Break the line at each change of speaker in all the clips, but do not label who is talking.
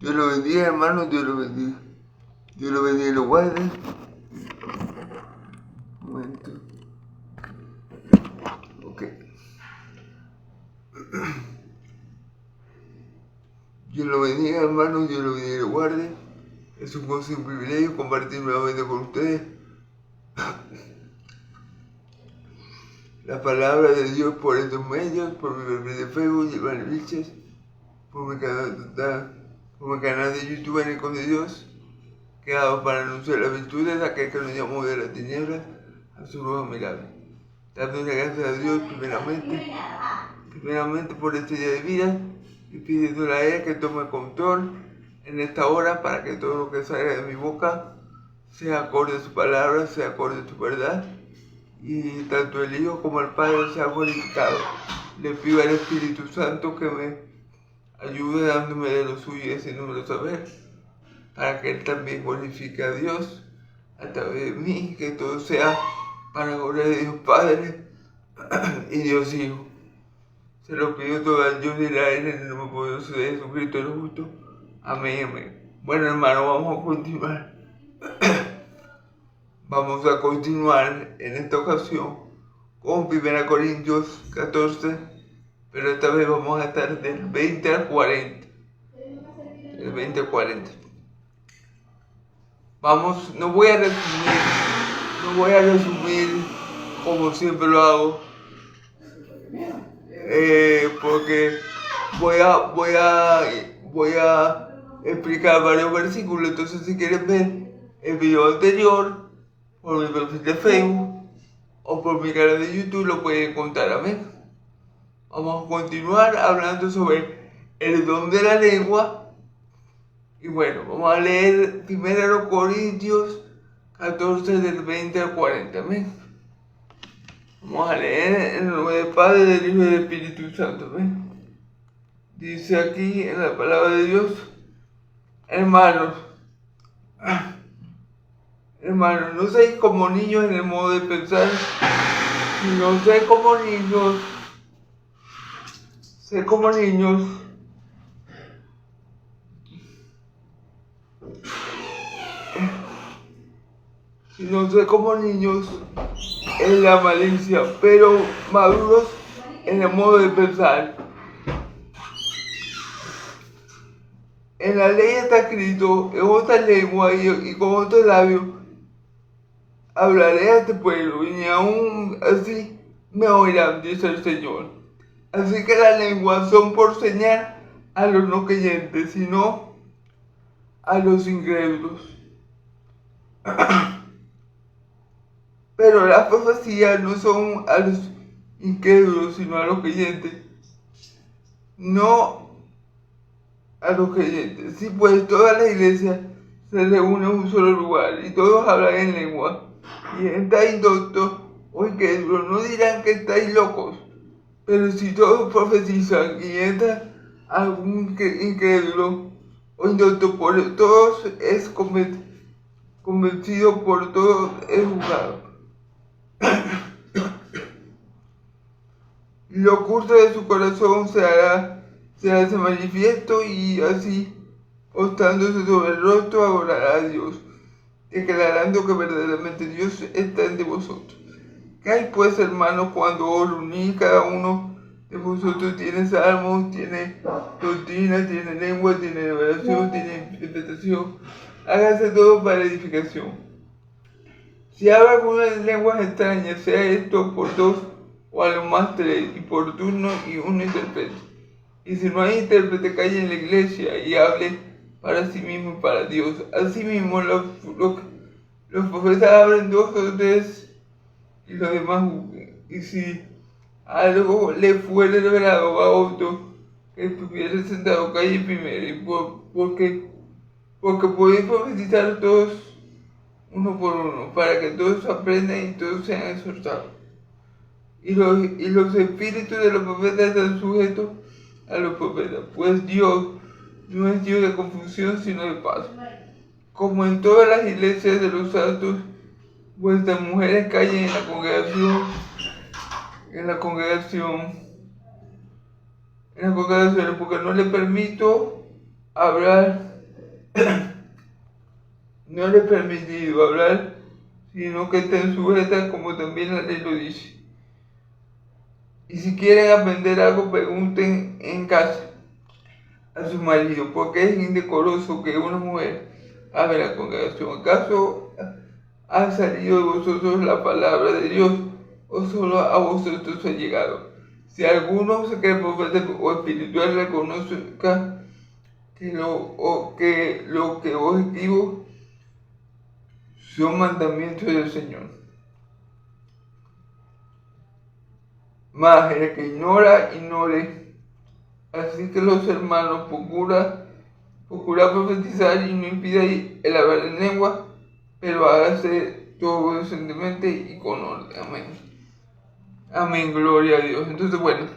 Dios lo bendiga, hermano, Dios lo bendiga. Dios lo bendiga y lo guarde. Un momento. Ok. Dios lo bendiga, hermano, Dios lo bendiga y lo guarde. Es un gozo y un privilegio compartir nuevamente con ustedes la palabra de Dios por estos medios, por mi perfil de Facebook, Giovanni Vilches, por mi canal de YouTube en Eco de Dios, que hago para anunciar las virtudes de aquel que nos llamó de las tinieblas a su luz admirable. Dando gracias a Dios primeramente por este día de vida y pidiéndole a Él que tome control en esta hora para que todo lo que salga de mi boca sea acorde a su palabra, sea acorde a su verdad, y tanto el Hijo como el Padre sean glorificados. Le pido al Espíritu Santo que me ayude dándome de lo suyo y haciéndomelo saber, para que Él también glorifique a Dios a través de mí, que todo sea para gloria de Dios Padre y Dios Hijo. Se lo pido todo al Dios de Israel en el nombre poderoso de Jesucristo el justo. Amén, amén. Bueno, hermano, vamos a continuar. Vamos a continuar en esta ocasión con 1 Corintios 14, pero esta vez vamos a estar del 20 al 40. Del 20 al 40. Vamos, no voy a resumir como siempre lo hago, porque voy a explicar varios versículos. Entonces, si quieren ver el video anterior por mi perfil de Facebook o por mi canal de YouTube, lo pueden encontrar. Amén. Vamos a continuar hablando sobre el don de la lengua. Y bueno, vamos a leer 1 Corintios 14 del 20 al 40. Amén. Vamos a leer en el nombre del Padre, del Hijo y del Espíritu Santo. Amén. Dice aquí en la palabra de Dios: hermanos, no seáis como niños en el modo de pensar, sino sé como niños, en la malicia, pero maduros en el modo de pensar. En la ley está escrito: en otra lengua y con otro labio hablaré a este pueblo, y ni aún así me oirán, dice el Señor. Así que las lenguas son por señal a los no creyentes, sino a los incrédulos. Pero las profecías no son a los incrédulos, sino a los creyentes. No a los creyentes. Sí, pues toda la iglesia se reúne en un solo lugar y todos hablan en lengua, y estáis doctos o incrédulos, no dirán que estáis locos. Pero si todos profetizan y entra algún incrédulo o indocto, por todos es convencido, por todos es juzgado. Lo oculto de su corazón se hace manifiesto, y así, postándose sobre el rostro, adorará a Dios, declarando que verdaderamente Dios está entre vosotros. ¿Qué hay pues, hermanos, cuando os reunís? Cada uno de vosotros tiene salmos, tiene doctrina, tiene lengua, tiene revelación, tiene interpretación. Hágase todo para edificación. Si habla alguna de lenguas extrañas, sea esto por dos o a lo más tres, y por turno, y uno intérprete. Y si no hay intérprete, calle en la iglesia y hable para sí mismo y para Dios. Asimismo, los profetas hablan dos o tres, y los demás juzguen. Y si algo le fuere revelado a otro que estuviera sentado, calle primero, y porque podéis profetizar todos uno por uno, para que todos aprendan y todos sean exhortados. Y los espíritus de los profetas están sujetos a los profetas, pues Dios no es Dios de confusión, sino de paz. Como en todas las iglesias de los santos, vuestras mujeres callen en la congregación, porque no le permito hablar no les es permitido hablar, sino que estén sujetas como también la ley lo dice. Y si quieren aprender algo, pregunten en casa a su marido, porque es indecoroso que una mujer hable la congregación. ¿Acaso ha salido de vosotros la palabra de Dios, o solo a vosotros ha llegado? Si alguno se cree profeta o espiritual, reconozca que lo que os escribo son mandamientos del Señor. Mas el que ignore. Así que los hermanos, procura profetizar y no impida el hablar en lengua, pero hágase todo decentemente y con orden. Amén. Amén, gloria a Dios. Entonces, bueno,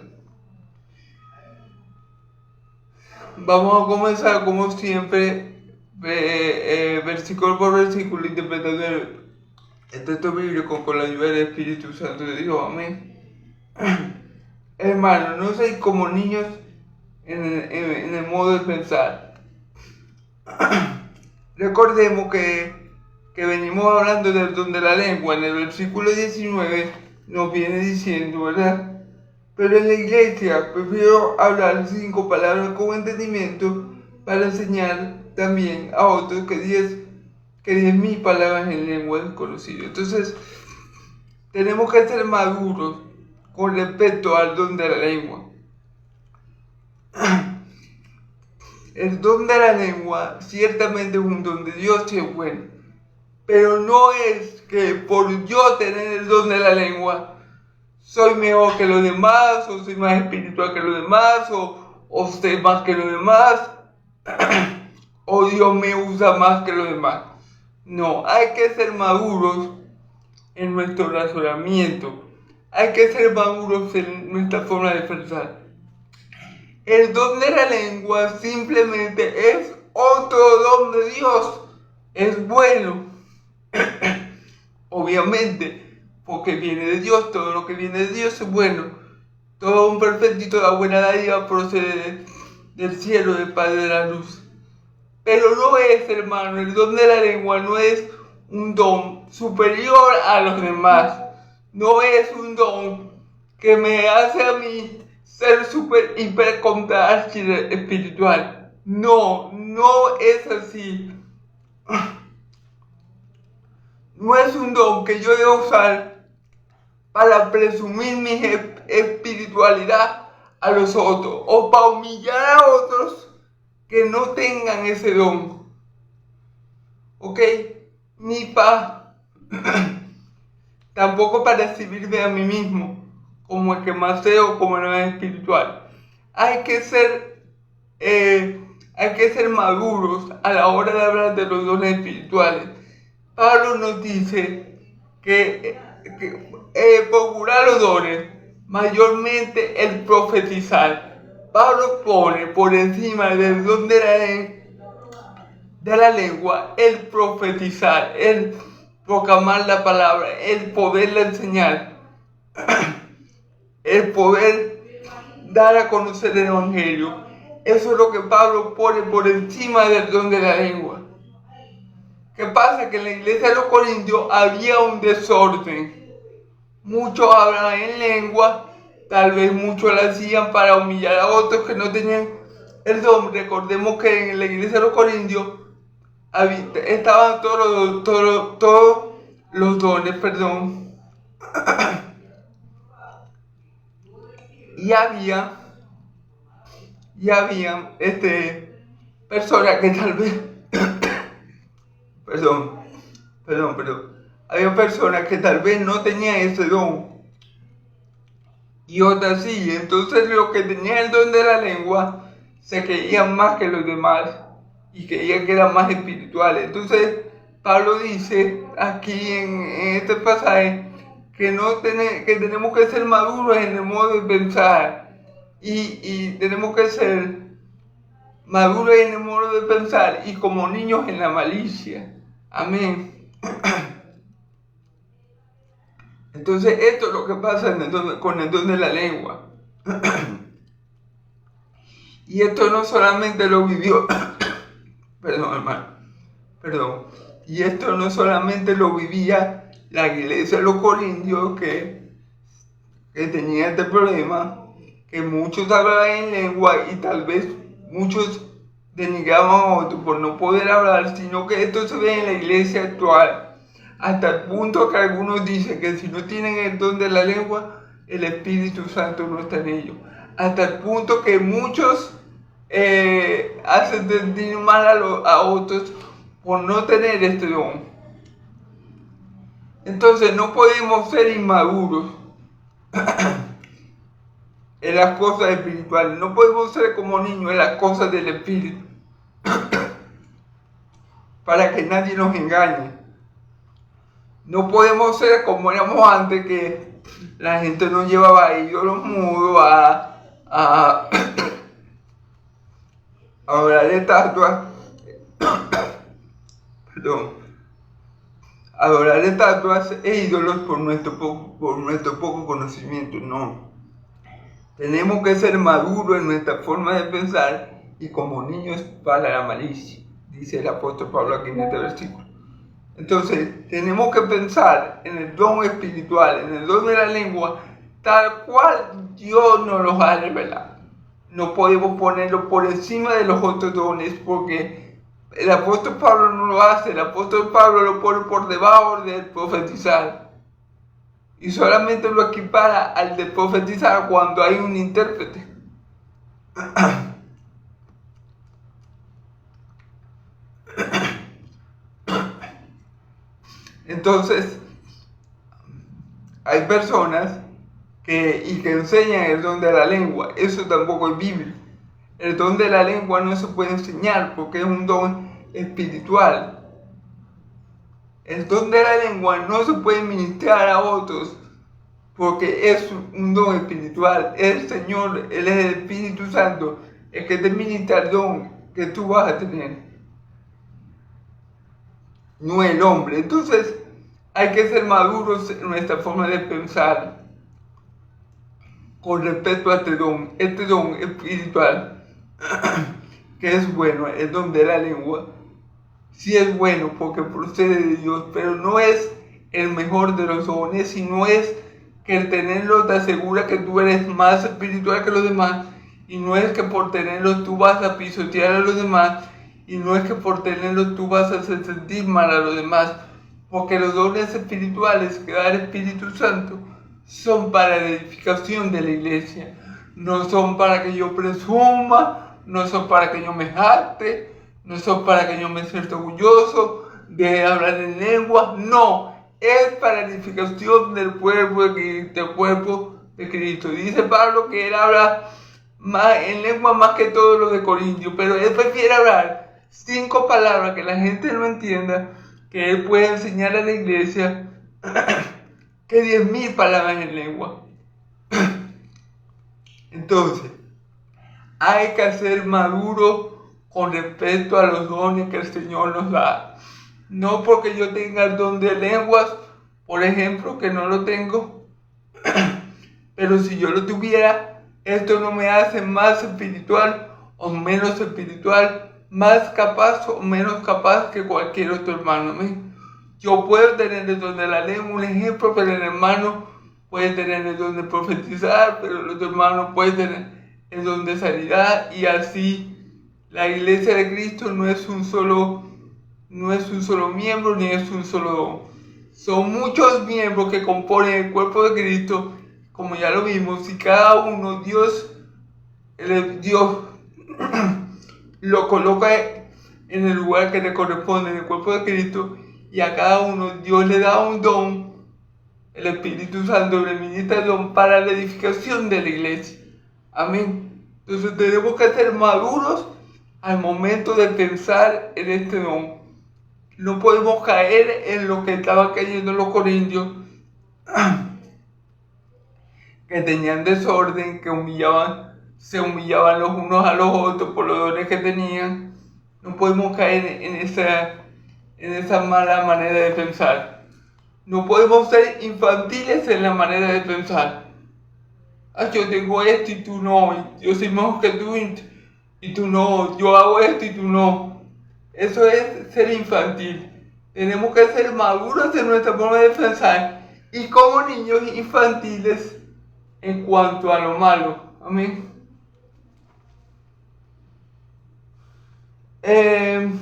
vamos a comenzar como siempre, versículo por versículo, interpretando el texto bíblico con la ayuda del Espíritu Santo de Dios. Amén. Hermanos, no seáis como niños en el modo de pensar. Recordemos que venimos hablando del don de la lengua. En el versículo 19 nos viene diciendo, ¿verdad? Pero en la iglesia prefiero hablar 5 palabras con entendimiento para enseñar también a otros que 10.000 palabras en lengua desconocida. Entonces, tenemos que ser maduros con respecto al don de la lengua. El don de la lengua ciertamente es un don de Dios y es bueno, pero no es que por yo tener el don de la lengua soy mejor que los demás, o soy más espiritual que los demás, o sé más que los demás, o Dios me usa más que los demás. No, hay que ser maduros en nuestro razonamiento, hay que ser maduros en nuestra forma de pensar. El don de la lengua simplemente es otro don de Dios. Es bueno. Obviamente, porque viene de Dios. Todo lo que viene de Dios es bueno. Todo un perfecto y toda buena dádiva procede del cielo, del Padre de la luz. Pero no es, hermano, el don de la lengua no es un don superior a los demás. No es un don que me hace a mí ser super, hiper, contra espiritual. No es así. No es un don que yo debo usar para presumir mi espiritualidad a los otros, o para humillar a otros que no tengan ese don. ¿Ok? Ni para tampoco para recibirme a mí mismo como el que más sé o como el más espiritual. Hay que ser maduros a la hora de hablar de los dones espirituales. Pablo nos dice que procurar los dones, mayormente el profetizar. Pablo pone por encima del don de la lengua el profetizar, el proclamar la palabra, el poderla enseñar, el poder dar a conocer el evangelio. Eso es lo que Pablo pone por encima del don de la lengua. ¿Qué pasa? Que en la iglesia de los Corintios había un desorden. Muchos hablaban en lengua, tal vez muchos lo hacían para humillar a otros que no tenían el don. Recordemos que en la iglesia de los Corintios estaban todos los dones, y había personas que tal vez había personas que tal vez no tenían ese don y otras sí. Entonces los que tenían el don de la lengua se creían más que los demás y creían que eran más espirituales. Entonces Pablo dice aquí en este pasaje que tenemos que ser maduros en el modo de pensar y tenemos que ser maduros en el modo de pensar y como niños en la malicia. Amén. Entonces esto es lo que pasa con el don de la lengua. Y esto no solamente lo vivió Perdón, hermano. Perdón. Y esto no solamente lo vivía la iglesia de los corintios que tenía este problema, que muchos hablaban en lengua y tal vez muchos denigraban a otros por no poder hablar, sino que esto se ve en la iglesia actual, hasta el punto que algunos dicen que si no tienen el don de la lengua, el Espíritu Santo no está en ellos. Hasta el punto que muchos hacen sentir mal a otros por no tener este don. Entonces no podemos ser inmaduros en las cosas espirituales, no podemos ser como niños en las cosas del Espíritu, para que nadie nos engañe. No podemos ser como éramos antes, que la gente nos llevaba a ídolos mudos, a orar estatuas, adorar estatuas e ídolos por nuestro poco conocimiento. No. Tenemos que ser maduros en nuestra forma de pensar y como niños para la malicia, dice el apóstol Pablo aquí en este versículo. Entonces, tenemos que pensar en el don espiritual, en el don de la lengua, tal cual Dios nos los ha revelado. No podemos ponerlo por encima de los otros dones, porque el apóstol Pablo no lo hace. El apóstol Pablo lo pone por debajo del profetizar. Y solamente lo equipara al de profetizar cuando hay un intérprete. Entonces, hay personas que enseñan el don de la lengua. Eso tampoco es bíblico. El don de la lengua no se puede enseñar porque es un don espiritual. El don de la lengua no se puede ministrar a otros porque es un don espiritual. El Señor, Él es el Espíritu Santo, el que te ministra el don que tú vas a tener, no el hombre. Entonces hay que ser maduros en nuestra forma de pensar con respecto a este don espiritual, que es bueno, el don de la lengua. Sí es bueno porque procede de Dios, pero no es el mejor de los dones, y no es que el tenerlo te asegura que tú eres más espiritual que los demás, y no es que por tenerlo tú vas a pisotear a los demás, y no es que por tenerlo tú vas a hacer sentir mal a los demás, porque los dones espirituales que da el Espíritu Santo son para la edificación de la iglesia, no son para que yo presuma, no son para que yo me jacte, no son para que yo me sienta orgulloso de hablar en lengua, no, es para la edificación del cuerpo de Cristo. Dice Pablo que él habla en lengua más que todos los de Corintios, pero él prefiere hablar 5 palabras que la gente no entienda, que él puede enseñar a la iglesia, que 10,000 palabras en lengua. Entonces, hay que ser maduro con respecto a los dones que el Señor nos da. No porque yo tenga el don de lenguas, por ejemplo, que no lo tengo, pero si yo lo tuviera, esto no me hace más espiritual o menos espiritual, más capaz o menos capaz que cualquier otro hermano mío. Yo puedo tener el don de la lengua, un ejemplo, pero el hermano puede tener el don de profetizar, pero el otro hermano puede tener el don de sanidad, y así la iglesia de Cristo no es un solo miembro ni es un solo don. Son muchos miembros que componen el cuerpo de Cristo, como ya lo vimos, y cada uno Dios lo coloca en el lugar que le corresponde en el cuerpo de Cristo, y a cada uno Dios le da un don. El Espíritu Santo le ministra el don para la edificación de la iglesia. Amén. Entonces tenemos que ser maduros al momento de pensar en este don. No podemos caer en lo que estaban cayendo los corintios, que tenían desorden, que se humillaban los unos a los otros por los dones que tenían. No podemos caer en esa mala manera de pensar. No podemos ser infantiles en la manera de pensar. Yo tengo esto y tú no, yo soy mejor que tú y tú no, yo hago esto y tú no. Eso es ser infantil. Tenemos que ser maduros en nuestra forma de pensar y como niños infantiles en cuanto a lo malo. Amén. En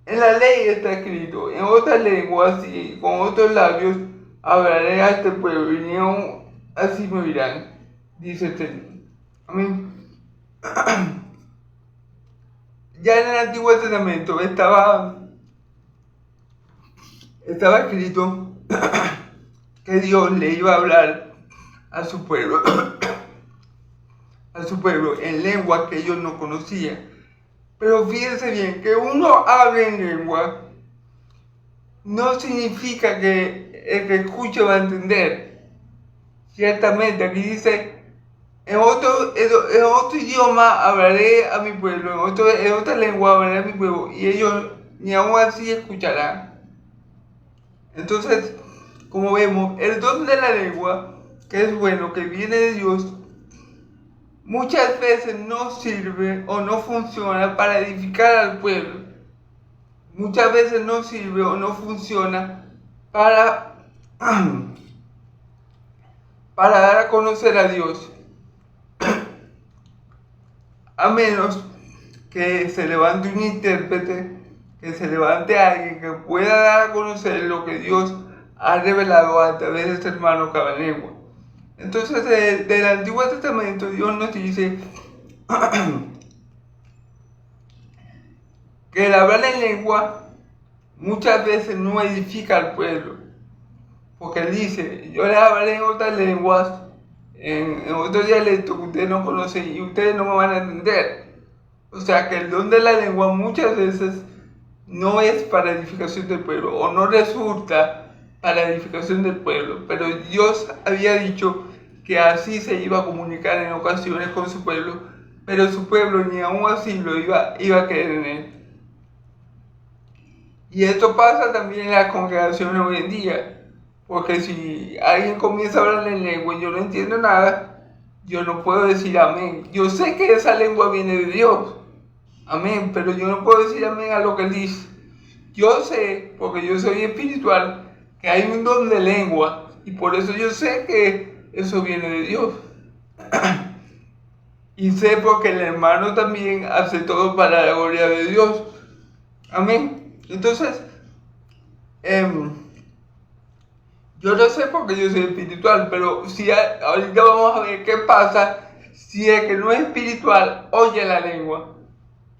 la ley está escrito, en otras lenguas y con otros labios hablaré a este pueblo y ni aún así me oirán, dice el Señor. Amén. Ya en el Antiguo Testamento estaba escrito que Dios le iba a hablar a su pueblo, en lengua que ellos no conocían. Pero fíjense bien, que uno hable en lengua no significa que el que escuche va a entender. Ciertamente, aquí dice, en otro idioma hablaré a mi pueblo, en otra lengua hablaré a mi pueblo, y ellos ni aún así escucharán. Entonces, como vemos, el don de la lengua, que es bueno, que viene de Dios, muchas veces no sirve o no funciona para edificar al pueblo. Muchas veces no sirve o no funciona para dar a conocer a Dios. A menos que se levante un intérprete, que se levante alguien que pueda dar a conocer lo que Dios ha revelado a través de este hermano que habla lengua. Entonces, del Antiguo Testamento, Dios nos dice que el hablar en lengua muchas veces no edifica al pueblo. Porque Él dice, yo les hablaré en otras lenguas, en otros dialectos que ustedes no conocen y ustedes no me van a entender. O sea que el don de la lengua muchas veces no es para edificación del pueblo o no resulta para edificación del pueblo. Pero Dios había dicho que así se iba a comunicar en ocasiones con su pueblo, pero su pueblo ni aún así lo iba a creer en Él. Y esto pasa también en las congregaciones hoy en día. Porque si alguien comienza a hablar en lengua y yo no entiendo nada, yo no puedo decir amén. Yo sé que esa lengua viene de Dios. Amén. Pero yo no puedo decir amén a lo que Él dice. Yo sé, porque yo soy espiritual, que hay un don de lengua. Y por eso yo sé que eso viene de Dios. Y sé porque el hermano también hace todo para la gloria de Dios. Amén. Entonces, yo no sé porque yo soy espiritual, pero si ahorita vamos a ver qué pasa si el que no es espiritual oye la lengua.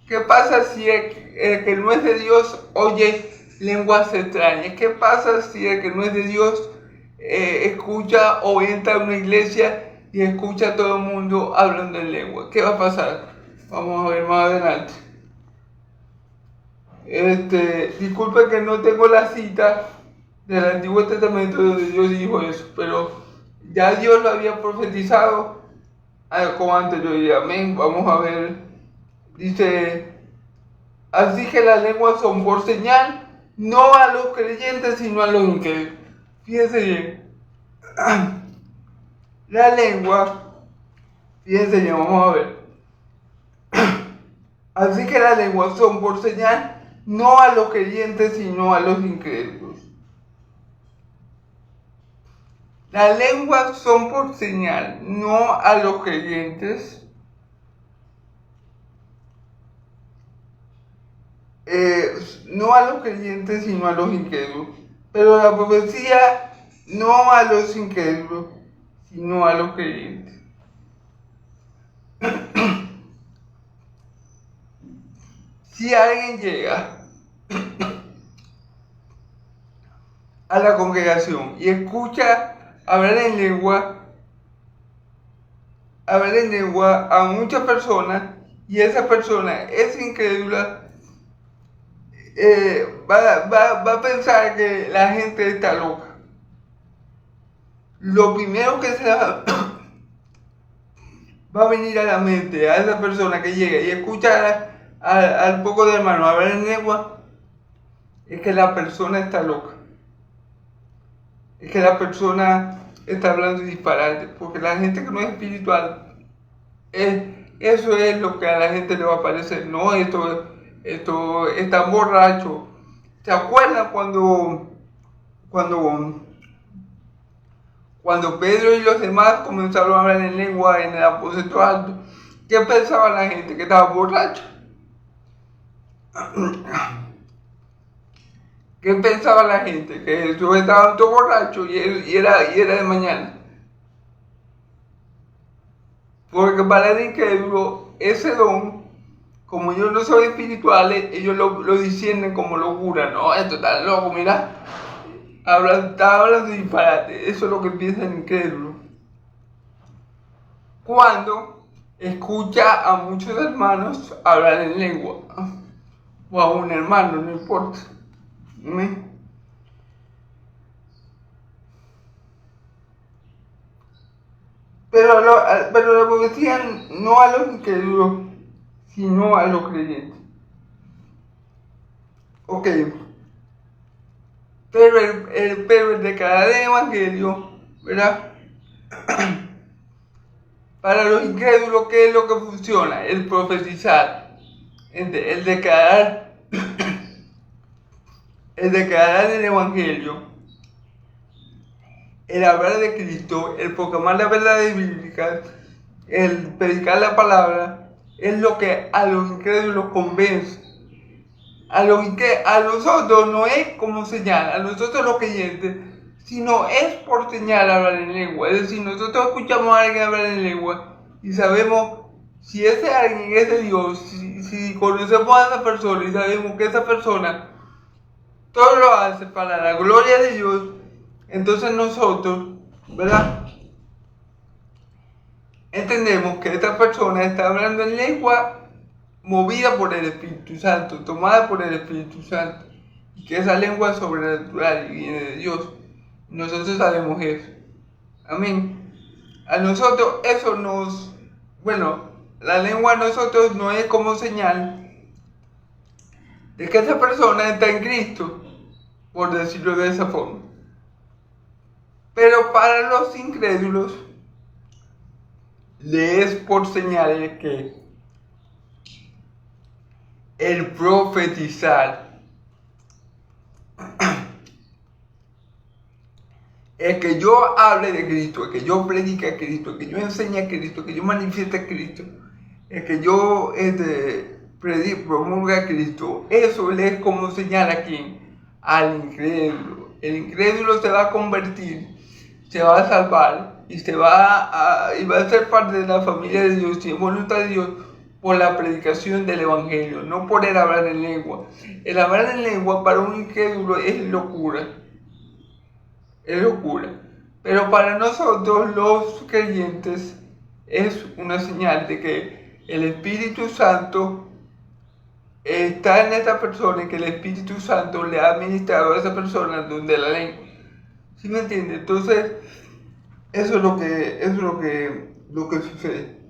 ¿Qué pasa si el que no es de Dios oye lenguas extrañas? ¿Qué pasa si el que no es de Dios escucha o entra a una iglesia y escucha a todo el mundo hablando en lengua? ¿Qué va a pasar? Vamos a ver más adelante. Disculpen que no tengo la cita del Antiguo Testamento donde Dios dijo eso, pero ya Dios lo había profetizado con anterioridad. Amén. Vamos a ver. Dice, así que las lenguas son por señal, no a los creyentes, sino a los incrédulos. Fíjense bien. La lengua, fíjense bien, vamos a ver. Así que las lenguas son por señal, no a los creyentes, sino a los incrédulos. Las lenguas son por señal, no a los creyentes, no a los creyentes, sino a los incrédulos. Pero la profecía no a los incrédulos, sino a los creyentes. Si alguien llega a la congregación y escucha hablar en lengua a muchas personas y esa persona es incrédula, va a pensar que la gente está loca. Lo primero que se va a venir a la mente a esa persona que llega y escucha al poco de hermano hablar en lengua es que la persona está loca. Es que la persona está hablando disparate, porque la gente que no es espiritual, eso es lo que a la gente le va a parecer. No, esto están borrachos. ¿Se acuerdan cuando, cuando Pedro y los demás comenzaron a hablar en lengua en el aposento alto? ¿Qué pensaba la gente? Que estaban borrachos. ¿Qué pensaba la gente? Que Jesús estaba todo borracho y era de mañana. Porque para el incrédulo, ese don, como ellos no son espirituales, ellos lo disciernen como locura. No, esto está loco, mira. Está hablando de disparate. Eso es lo que piensa el incrédulo. Cuando escucha a muchos hermanos hablar en lengua. O a un hermano, no importa. Pero la profecía no a los incrédulos, sino a los creyentes. Ok. Pero el declarar el evangelio, ¿verdad? Para los incrédulos, ¿qué es lo que funciona? El profetizar, el declarar el evangelio, el hablar de Cristo, el proclamar las verdades bíblicas, el predicar la palabra, es lo que a los incrédulos convence. A nosotros no es como señal, a nosotros los creyentes, sino es por señal hablar en lengua. Es decir, nosotros escuchamos a alguien hablar en lengua y sabemos si ese alguien es de Dios, si conocemos a esa persona y sabemos que esa persona todo lo hace para la gloria de Dios, entonces nosotros, ¿verdad? Entendemos que esta persona está hablando en lengua movida por el Espíritu Santo, tomada por el Espíritu Santo, y que esa lengua es sobrenatural y viene de Dios. Nosotros sabemos eso. Amén. A nosotros eso la lengua a nosotros no es como señal de que esa persona está en Cristo, por decirlo de esa forma. Pero para los incrédulos, le es por señal de que el profetizar, el que yo hable de Cristo, el que yo predique a Cristo, el que yo enseñe a Cristo, el que yo manifieste a Cristo, el que yo promulgue a Cristo, eso le es como señal a quién, al incrédulo. El incrédulo se va a convertir, se va a salvar y va a ser parte de la familia de Dios y en voluntad de Dios por la predicación del evangelio, no por el hablar en lengua. El hablar en lengua para un incrédulo es locura. Es locura. Pero para nosotros los creyentes es una señal de que el Espíritu Santo está en esta persona y que el Espíritu Santo le ha administrado a esa persona el don de la lengua. ¿Sí me entiende? Entonces, eso es lo que sucede.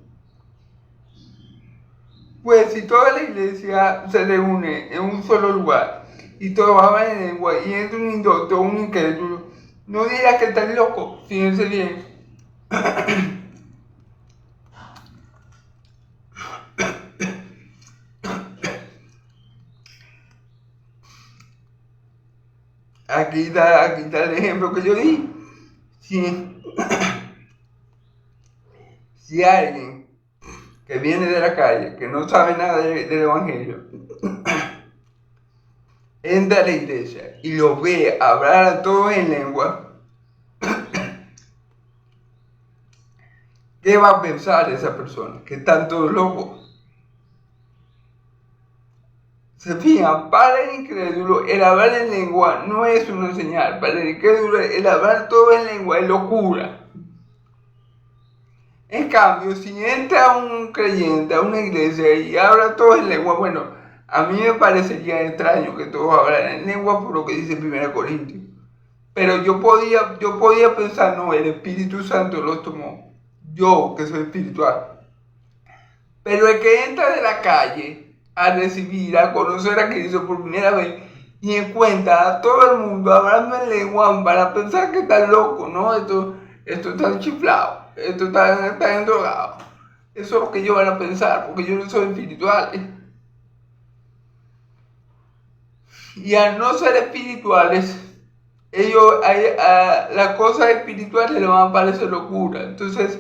Pues si toda la iglesia se reúne en un solo lugar y todos hablan en lengua y entra un indocto o un incrédulo, no dirá que están locos, fíjense bien. Aquí está el ejemplo que yo di. Si alguien que viene de la calle, que no sabe nada del evangelio, entra a la iglesia y lo ve hablar a todos en lengua, ¿qué va a pensar esa persona? Que están todos locos. Se fijan, para el incrédulo el hablar en lengua no es una señal. Para el incrédulo el hablar todo en lengua es locura. En cambio, si entra un creyente a una iglesia y habla todo en lengua, bueno, a mí me parecería extraño que todos hablaran en lengua por lo que dice 1 Corintios. Pero yo podía pensar, no, el Espíritu Santo los tomó. Yo, que soy espiritual. Pero el que entra de la calle a recibir, a conocer a Cristo por primera vez y encuentra a todo el mundo hablando en lengua para pensar que están locos, ¿no? Esto está chiflado, esto está endrogado. Eso es lo que ellos van a pensar, porque yo no soy espiritual. Y al no ser espirituales, las cosas espirituales le van a parecer locura. Entonces,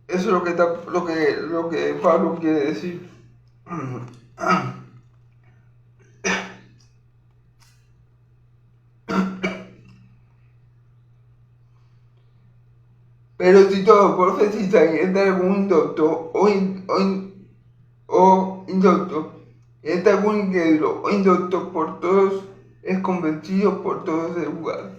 eso es lo que Pablo quiere decir. Pero si todos profetizan y entra algún indocto o indocto, entra algún incrédulo o indocto, por todos es convencido, por todos es juzgado.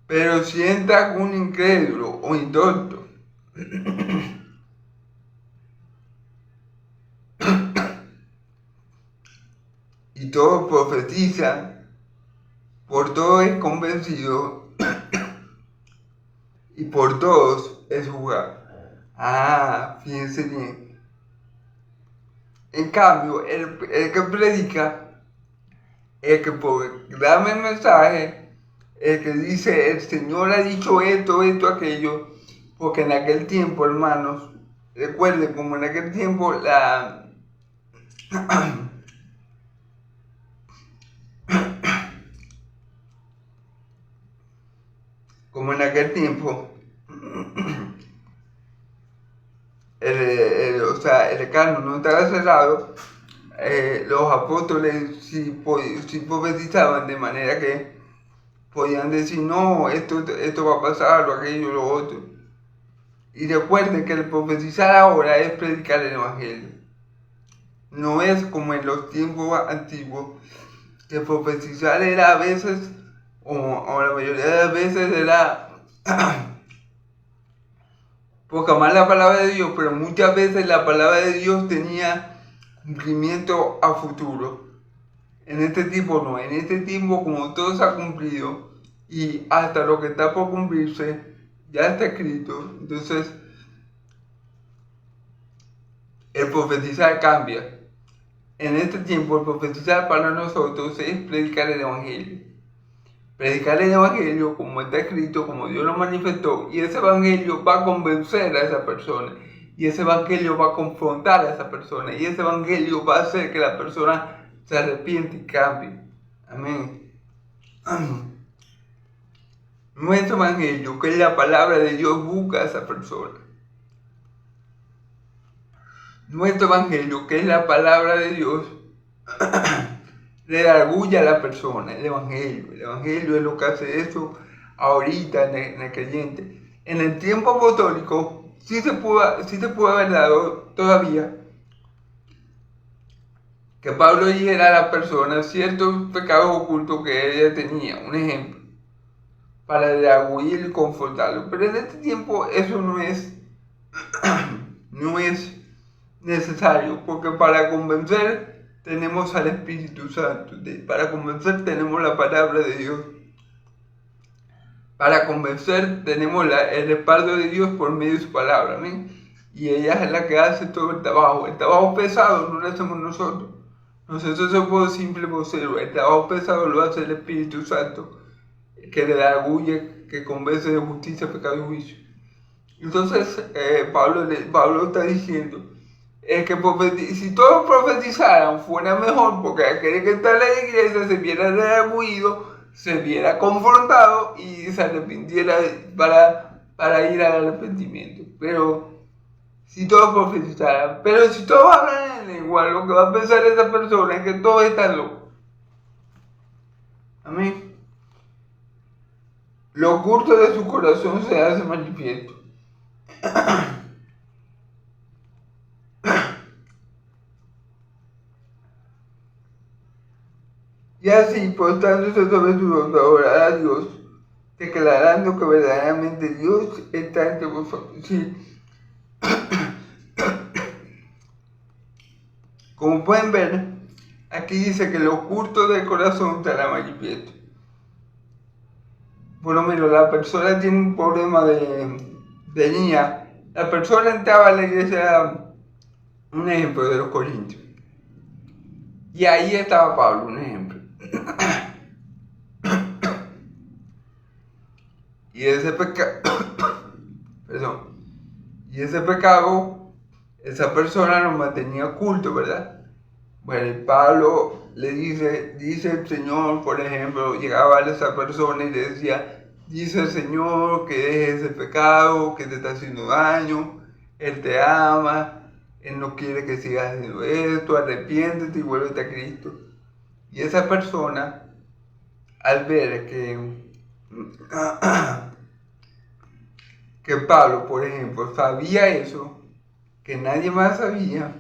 Pero si entra algún incrédulo o indocto, y todos profetizan, por todos es convencido, y por todos es juzgado. Fíjense bien. En cambio, el que predica, el que dame el mensaje, el que dice, el Señor ha dicho esto, aquello, porque en aquel tiempo, hermanos, recuerden como en aquel tiempo como en aquel tiempo, el canon no estaba cerrado, los apóstoles sí profetizaban, de manera que podían decir, no, esto va a pasar, o aquello, lo otro. Y recuerden que el profetizar ahora es predicar el Evangelio. No es como en los tiempos antiguos, que profetizar era a veces, o la mayoría de las veces era proclamar la palabra de Dios, pero muchas veces la palabra de Dios tenía cumplimiento a futuro. En este tiempo no, en este tiempo como todo se ha cumplido y hasta lo que está por cumplirse ya está escrito, entonces el profetizar cambia. En este tiempo el profetizar para nosotros es predicar el Evangelio. Predicar el Evangelio como está escrito, como Dios lo manifestó, y ese Evangelio va a convencer a esa persona, y ese Evangelio va a confrontar a esa persona, y ese Evangelio va a hacer que la persona se arrepiente y cambie. Amén. Nuestro Evangelio, que es la palabra de Dios, busca a esa persona. Nuestro Evangelio, que es la palabra de Dios, le da orgullo a la persona, el Evangelio es lo que hace eso ahorita en el creyente. En el tiempo apostólico sí se pudo haber dado todavía que Pablo dijera a la persona ciertos pecados ocultos que ella tenía, un ejemplo, para redarguir y confortarlo. Pero en este tiempo eso no es necesario, porque para convencer tenemos al Espíritu Santo, para convencer tenemos la palabra de Dios, para convencer tenemos el respaldo de Dios por medio de su palabra, amén. Y ella es la que hace todo el trabajo pesado no lo hacemos nosotros somos simples voceros, el trabajo pesado lo hace el Espíritu Santo, que le da orgullo, que convence de justicia, pecado y juicio. Entonces Pablo está diciendo, es que si todos profetizaran fuera mejor, porque aquel que está en la iglesia se viera redarguido, se viera confrontado y se arrepintiera para ir al arrepentimiento. Pero si todos profetizaran, pero si todos hablan en lengua, lo que va a pensar esa persona es que todos están locos. Amén. Lo oculto de su corazón se hace manifiesto. Y así, postándose sobre su rostro, adorar a Dios, declarando que verdaderamente Dios está entre vosotros. Sí. Como pueden ver, aquí dice que lo oculto del corazón se hará manifiesto. Por lo menos la persona tiene un problema de niña. La persona entraba a la iglesia, un ejemplo de los Corintios. Y ahí estaba Pablo, un ejemplo. Y ese pecado, y ese pecado esa persona lo mantenía oculto, ¿verdad? Bueno, y Pablo le dice el Señor, por ejemplo, llegaba a esa persona y le decía, dice el Señor que dejes ese pecado, que te está haciendo daño, Él te ama, Él no quiere que sigas haciendo esto, arrepiéntete y vuélvete a Cristo. Y esa persona, al ver que Pablo, por ejemplo, sabía eso, que nadie más sabía,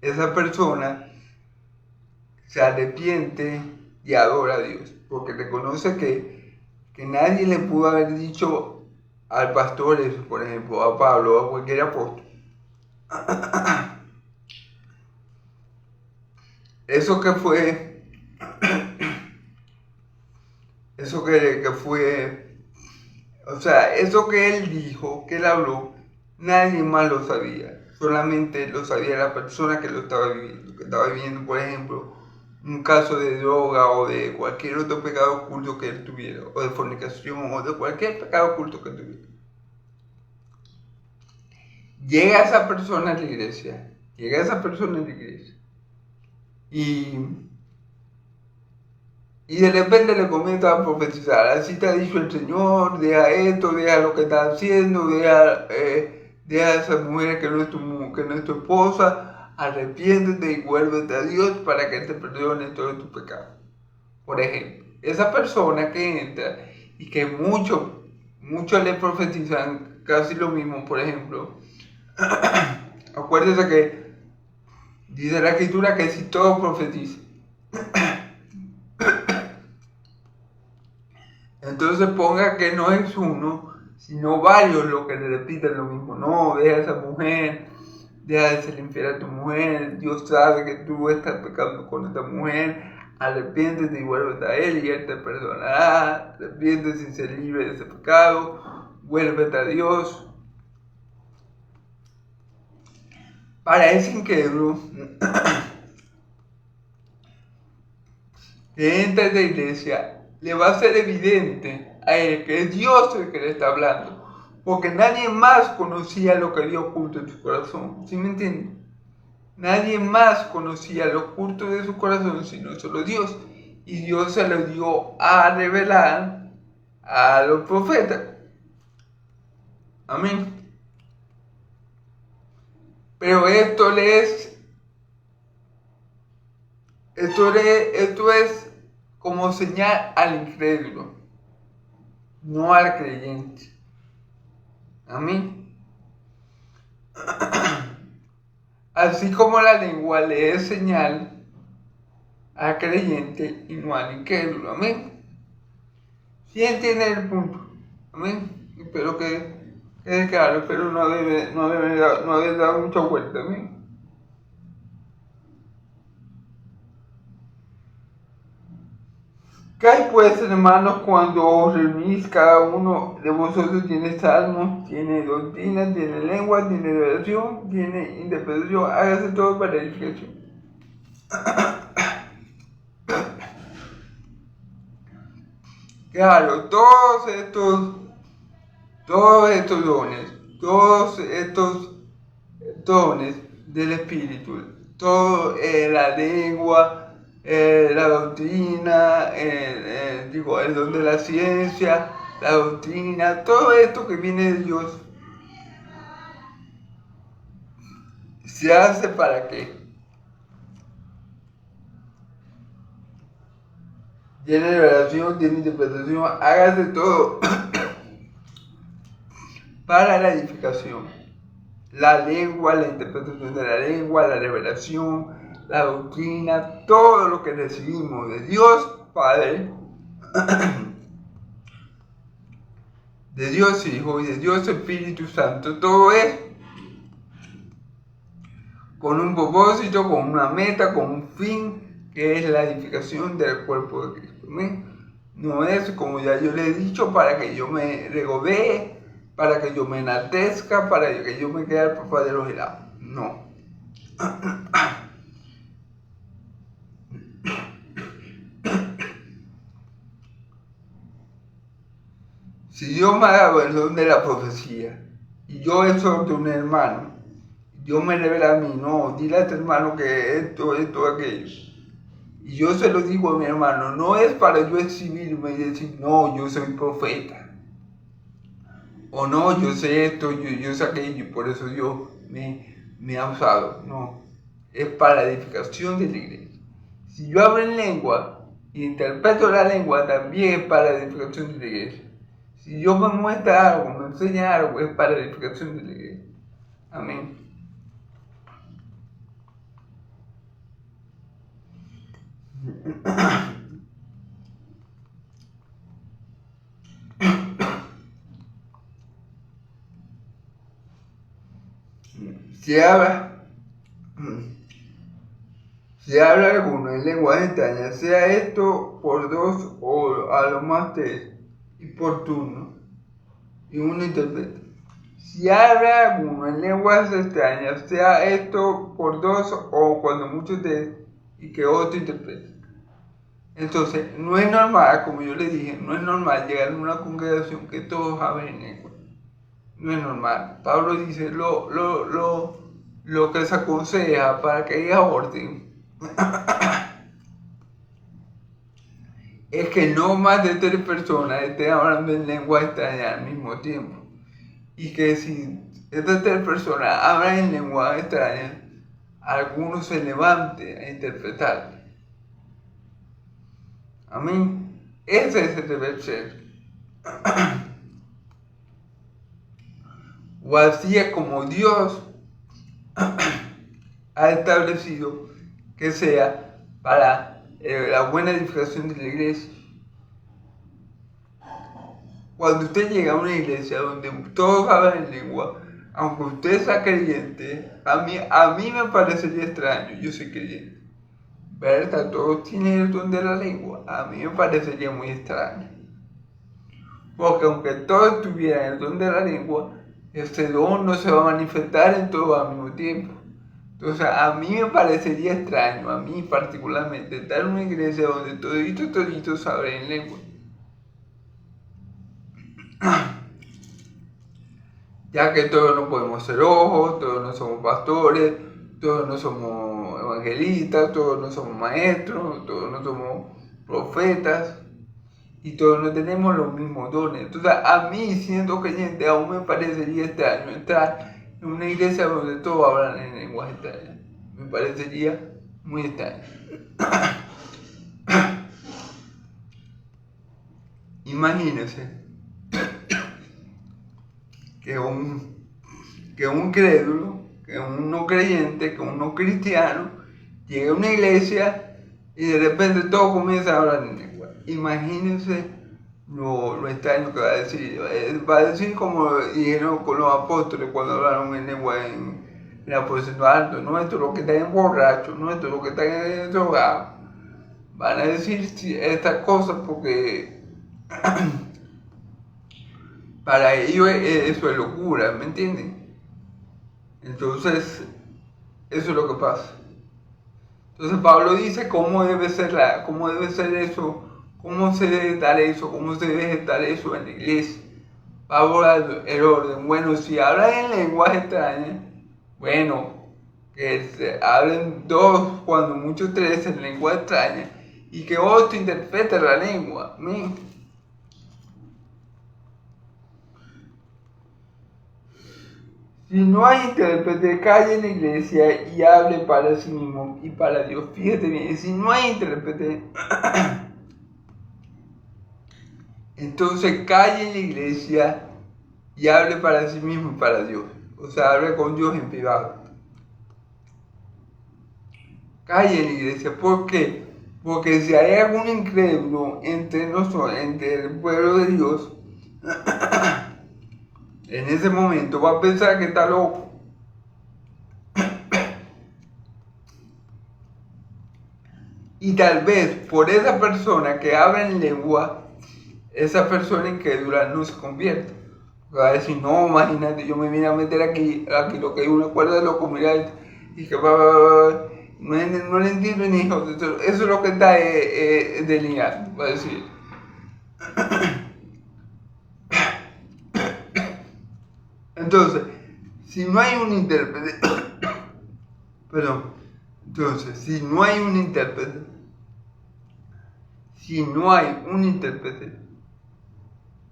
esa persona se arrepiente y adora a Dios, porque reconoce que nadie le pudo haber dicho al pastor eso, por ejemplo, a Pablo o a cualquier apóstol. Eso que fue, eso que fue, o sea, eso que él dijo, que él habló, nadie más lo sabía. Solamente lo sabía la persona que lo estaba viviendo, que estaba viviendo, por ejemplo, un caso de droga o de cualquier otro pecado oculto que él tuviera, o de fornicación, o de cualquier pecado oculto que tuviera. Llega esa persona a la iglesia, y de repente le comienza a profetizar, así te ha dicho el Señor, deja esto, deja lo que estás haciendo, deja a esa mujer que no es tu esposa, arrepiéntete y vuélvete a Dios para que Él te perdone todos tus pecados. Por ejemplo, esa persona que entra y que muchos le profetizan casi lo mismo, por ejemplo, acuérdese que dice la escritura que si todos profetizan, entonces ponga que no es uno, sino varios los que le repiten lo mismo. No, deja a esa mujer, deja de ser infiel a tu mujer, Dios sabe que tú estás pecando con esta mujer, arrepiéntete y vuélvete a Él y Él te perdonará, arrepiéntete y ser libre de ese pecado, vuélvete a Dios. Para ese incrédulo que entra en la iglesia, le va a ser evidente a él que es Dios el que le está hablando, porque nadie más conocía lo que había oculto en su corazón, ¿sí me entienden? Nadie más conocía lo oculto de su corazón sino solo Dios, y Dios se lo dio a revelar a los profetas. Amén. Pero esto es como señal al incrédulo, no al creyente. Amén. Así como la lengua le es señal al creyente y no al incrédulo. Amén. ¿Sí entienden el punto? Amén. Espero que quede claro, espero no haber dado mucha vuelta. Amén. ¿Qué hay pues, hermanos, cuando os reunís? Cada uno de vosotros tiene salmos, tiene doctrina, tiene lengua, tiene oración, tiene interpretación, hágase todo para edificación. Claro, todos estos dones del Espíritu, todo la lengua, la doctrina, el don de la ciencia, la doctrina, todo esto que viene de Dios, ¿se hace para qué? Tiene revelación, tiene interpretación, hágase todo para la edificación. La lengua, la interpretación de la lengua, la revelación, la doctrina, todo lo que recibimos de Dios Padre, de Dios Hijo y de Dios Espíritu Santo, todo es con un propósito, con una meta, con un fin, que es la edificación del cuerpo de Cristo. ¿Amén? No es, como ya yo le he dicho, para que yo me regodee, para que yo me enaltezca, para que yo me quede el papá de los helados. No. Si Dios me ha dado el don de la profecía y yo exhorto a un hermano, Dios me revela a mí, no, dile a tu hermano que esto, aquello. Y yo se lo digo a mi hermano, no es para yo exhibirme y decir, no, yo soy profeta. O no, yo sé esto, yo sé aquello, y por eso Dios me ha usado. No, es para la edificación de la iglesia. Si yo hablo en lengua y interpreto la lengua, también es para la edificación de la iglesia. Si Dios me muestra algo, me enseña algo, es para la edificación de la iglesia. Amén. Si habla alguno en lenguas extrañas, sea esto por dos o a lo más tres, y por turno, y uno interpreta. Si habla alguno en lenguas extrañas, sea esto por dos o cuando mucho tres, y que otro interprete. Entonces, no es normal, como yo le dije, no es normal llegar a una congregación que todos hablen en lengua. No es normal. Pablo dice lo que se aconseja para que haya orden es que no más de 3 personas estén hablando en lengua extraña al mismo tiempo. Y que si estas 3 personas hablan en lengua extraña, alguno se levante a interpretar. Amén. Ese debe ser. O así es como Dios ha establecido que sea para la buena edificación de la iglesia. Cuando usted llega a una iglesia donde todos hablan en lengua, aunque usted sea creyente, a mí me parecería extraño, yo soy creyente. ¿Verdad? Todos tienen el don de la lengua, a mí me parecería muy extraño. Porque aunque todos tuvieran el don de la lengua, este don no se va a manifestar en todo al mismo tiempo. Entonces, a mí me parecería extraño, a mí particularmente, estar en una iglesia donde toditos hablan en lengua. Ya que todos no podemos ser ojos, todos no somos pastores, todos no somos evangelistas, todos no somos maestros, todos no somos profetas y todos no tenemos los mismos dones. Entonces, a mí, siendo creyente, aún me parecería extraño entrar en una iglesia donde todos hablan en lenguaje extraño. Me parecería muy extraño. Imagínense que un crédulo, que un no creyente, que un no cristiano llegue a una iglesia y de repente todo comienza a hablar en lengua. Imagínense lo extraño que va a decir. Va a decir como dijeron con los apóstoles cuando hablaron en lengua en el aposento alto. No, esto es lo que están borrachos, no, esto es lo que están drogados. Van a decir estas cosas porque para ellos eso es locura, ¿me entienden? Entonces, eso es lo que pasa. Entonces Pablo dice cómo debe ser eso, cómo se debe dar eso, cómo se debe estar eso en la iglesia. Pablo da el orden. Bueno, si hablan en lenguas extrañas, bueno, que se hablen 2, cuando mucho 3 en lengua extraña, y que otro interprete la lengua. ¿Me? Si no hay intérprete, calle en la iglesia y hable para sí mismo y para Dios. Fíjate bien, si no hay intérprete, entonces calle en la iglesia y hable para sí mismo y para Dios. O sea, hable con Dios en privado. Calle en la iglesia. ¿Por qué? Porque si hay algún incrédulo entre nosotros, entre el pueblo de Dios, en ese momento va a pensar que está loco. Y tal vez por esa persona que habla en lengua, esa persona incrédula no se convierte. Va a decir, no, imagínate, yo me vine a meter aquí lo que hay una cuerda de loco, mira, y que no le entiendo ni hijo. Eso es lo que está delineando, va a decir. Entonces, si no hay un intérprete, perdón, entonces, si no hay un intérprete,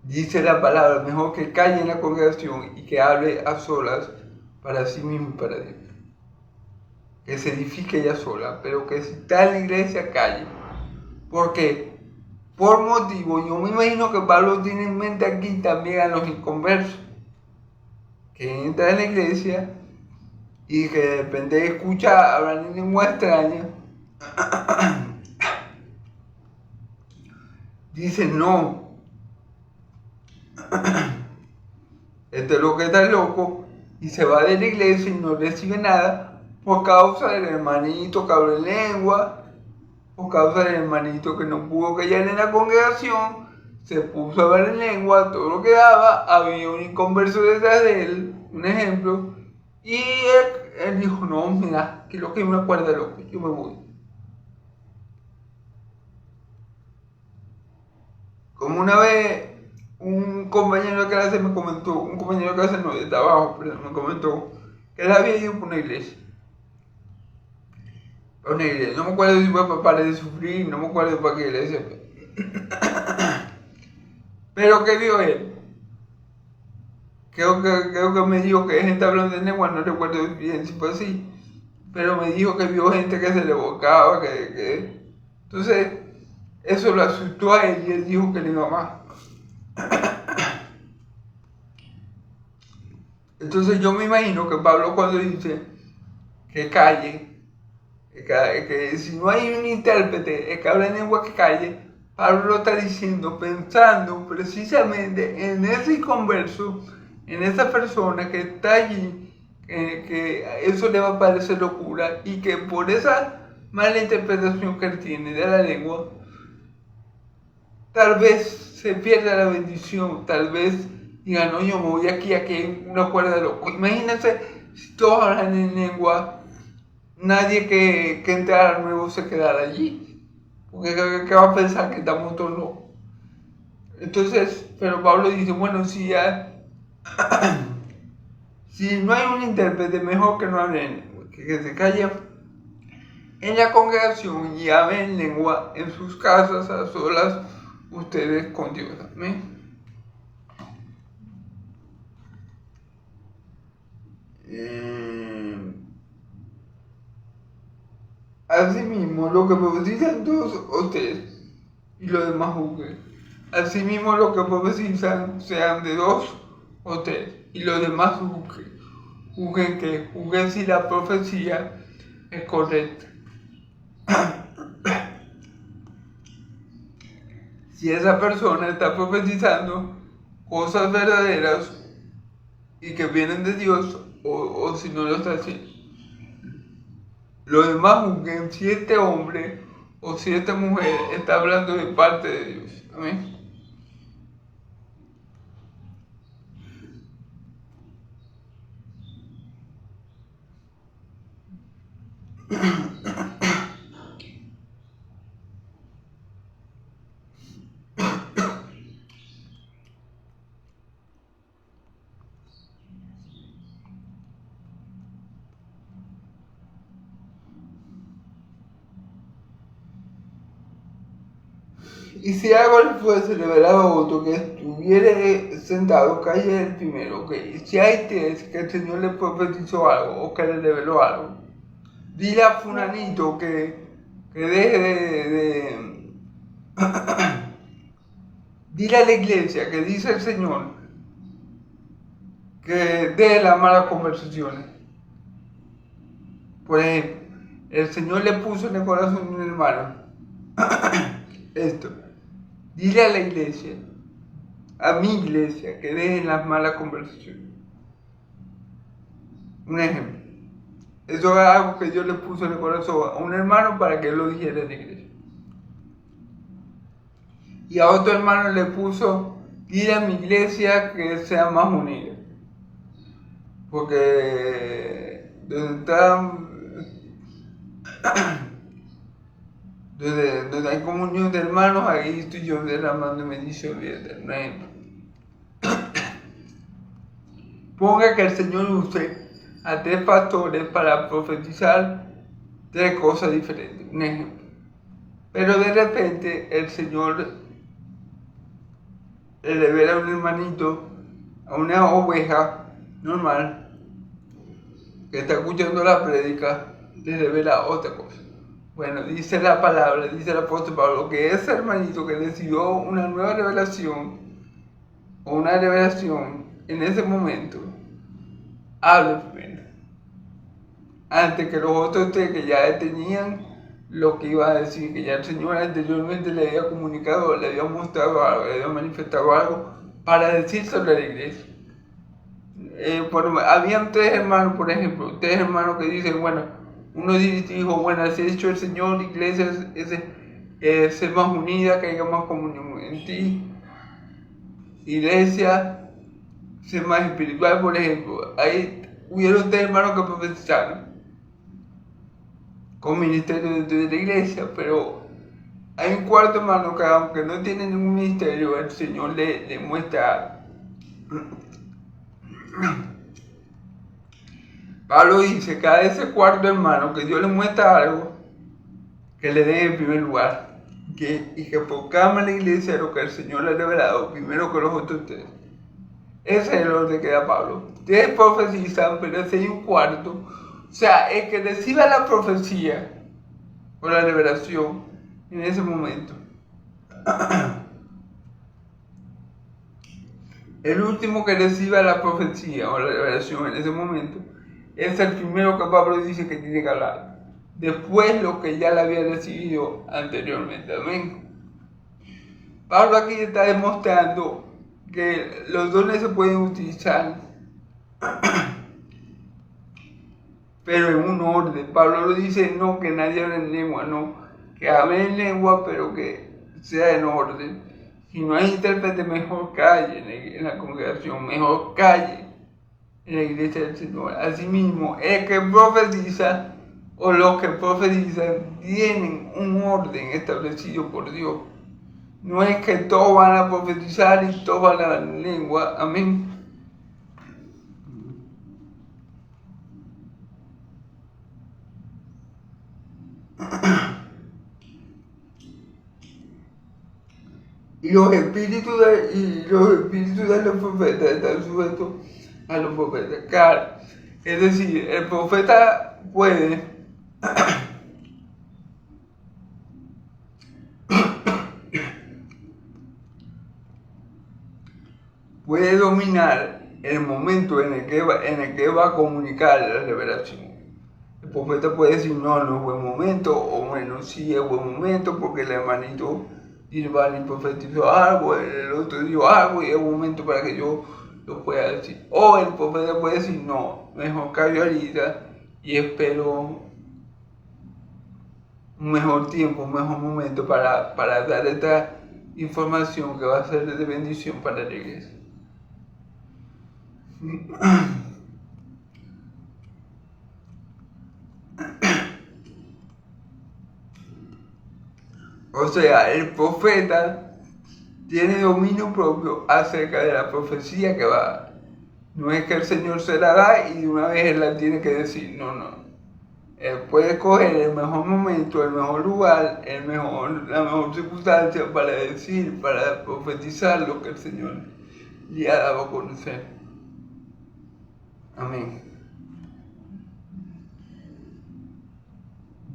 dice la palabra, mejor que calle en la congregación y que hable a solas para sí mismo y para Dios. Que se edifique ella sola, pero que si está en la iglesia, calle. Porque, por motivo, yo me imagino que Pablo tiene en mente aquí también a los inconversos, que entran en la iglesia y que de repente escucha hablar en lengua extraña. Dice, no, este es lo que está loco, y se va de la iglesia y no recibe nada por causa del hermanito que habla en lengua, por causa del hermanito que no pudo callar en la congregación, se puso a hablar en lengua, todo lo que daba, había un inconverso detrás de él, un ejemplo, y él dijo, no, mira, que lo que me acuerda loco, yo me voy. Como una vez un compañero de clase me comentó, un compañero de clase no, de trabajo, pero me comentó que él había ido por una iglesia. No me acuerdo si fue para de sufrir, no me acuerdo para qué iglesia. Pero ¿qué vio él? Creo que me dijo que gente hablando de lengua, no recuerdo bien si fue así, pero me dijo que vio gente que se le evocaba, Entonces, eso lo asustó a él y él dijo que le iba más. Entonces yo me imagino que Pablo cuando dice que calle, que si no hay un intérprete que habla en lengua que calle, Pablo lo está diciendo pensando precisamente en ese inconverso, en esa persona que está allí, que eso le va a parecer locura y que por esa mala interpretación que él tiene de la lengua, tal vez se pierda la bendición, tal vez diga, no, yo me voy aquí hay una cuerda de loco. Imagínense si todos hablan en lengua, nadie que entrara nuevo se quedara allí, porque ¿qué va a pensar que estamos todos locos? Entonces, pero Pablo dice, bueno, si no hay un intérprete, mejor que no hable en lengua, que se calle en la congregación y hable en lengua en sus casas a solas ustedes con Dios. Amén. Asimismo, lo que profetizan todos ustedes y los demás juzguen. Asimismo, lo que profetizan sean de 2 o 3 y los demás juzguen. Juzguen si la profecía es correcta. Si esa persona está profetizando cosas verdaderas y que vienen de Dios o si no lo está haciendo. Los demás juzguen si este hombre o si esta mujer está hablando de parte de Dios. Amén. Y si algo le fuese revelado a otro que estuviera sentado, calle el primero, ¿ok? Y si hay 3 que el Señor le profetizó algo o que le reveló algo, dile a fulanito que deje de dile a la iglesia que dice el Señor que deje las malas conversaciones. Por ejemplo, el Señor le puso en el corazón de un hermano esto. Dile a la iglesia, a mi iglesia, que dejen las malas conversaciones. Un ejemplo. Eso es algo que Dios le puso en el corazón a un hermano para que él lo dijera en la iglesia. Y a otro hermano le puso, dile a mi iglesia que sea más unida. Porque donde hay comunión de hermanos, ahí estoy yo derramando bendición eterna. Ponga que el Señor use a 3 pastores para profetizar 3 cosas diferentes, un ejemplo. Pero de repente el Señor le revela a un hermanito, a una oveja normal, que está escuchando la prédica, le revela otra cosa. Bueno, dice la palabra, dice el apóstol Pablo, que ese hermanito que recibió una nueva revelación, o una revelación en ese momento, hable primero, antes que los otros 3 que ya tenían lo que iba a decir, que ya el Señor anteriormente le había comunicado, le había mostrado algo, le había manifestado algo para decir sobre la iglesia. Habían 3 hermanos, por ejemplo, 3 hermanos que dicen, bueno, uno dijo, bueno, así ha hecho el Señor, iglesia, ser más unida, que haya más comunión en ti, iglesia, ser más espiritual, por ejemplo. Ahí hubieron 3 hermanos que profetizaron con ministerio dentro de la iglesia, pero hay un 4 hermano que aunque no tiene ningún ministerio, el Señor le muestra. Pablo dice que a ese 4 hermano que Dios le muestra algo, que le dé en primer lugar, y que proclame a la iglesia lo que el Señor le ha revelado, primero que los otros 3. Ese es el orden que da Pablo. 3 profetizan, pero ese hay un 4. O sea, el que reciba la profecía o la revelación en ese momento. El último que reciba la profecía o la revelación en ese momento es el primero que Pablo dice que tiene que hablar. Después lo que ya le había recibido anteriormente. Amén. Pablo aquí está demostrando que los dones se pueden utilizar, pero en un orden. Pablo lo dice, no que nadie hable en lengua, no, que hable en lengua, pero que sea en orden. Si no hay intérprete, mejor calle en la congregación, mejor calle en la iglesia del Señor. Asimismo, el que profetiza o los que profetizan tienen un orden establecido por Dios. No es que todos van a profetizar y todos van a hablar en lengua. Amén. Y los espíritus de los profetas están sujetos a los profetas. Claro, es decir, el profeta puede dominar el momento en el que va a comunicar la revelación. El profeta puede decir, no es buen momento, o bueno, sí es buen momento, porque el hermanito Irvani profetizó algo, el otro dijo algo, y es un momento para que yo lo pueda decir. O el profeta puede decir, no, mejor callo ahorita y espero un mejor tiempo, un mejor momento para dar esta información que va a ser de bendición para la iglesia. O sea, el profeta tiene dominio propio acerca de la profecía que va a dar. No es que el Señor se la da y de una vez Él la tiene que decir, no. Él puede escoger el mejor momento, el mejor lugar, la mejor circunstancia para decir, para profetizar lo que el Señor le ha dado a conocer. Amén.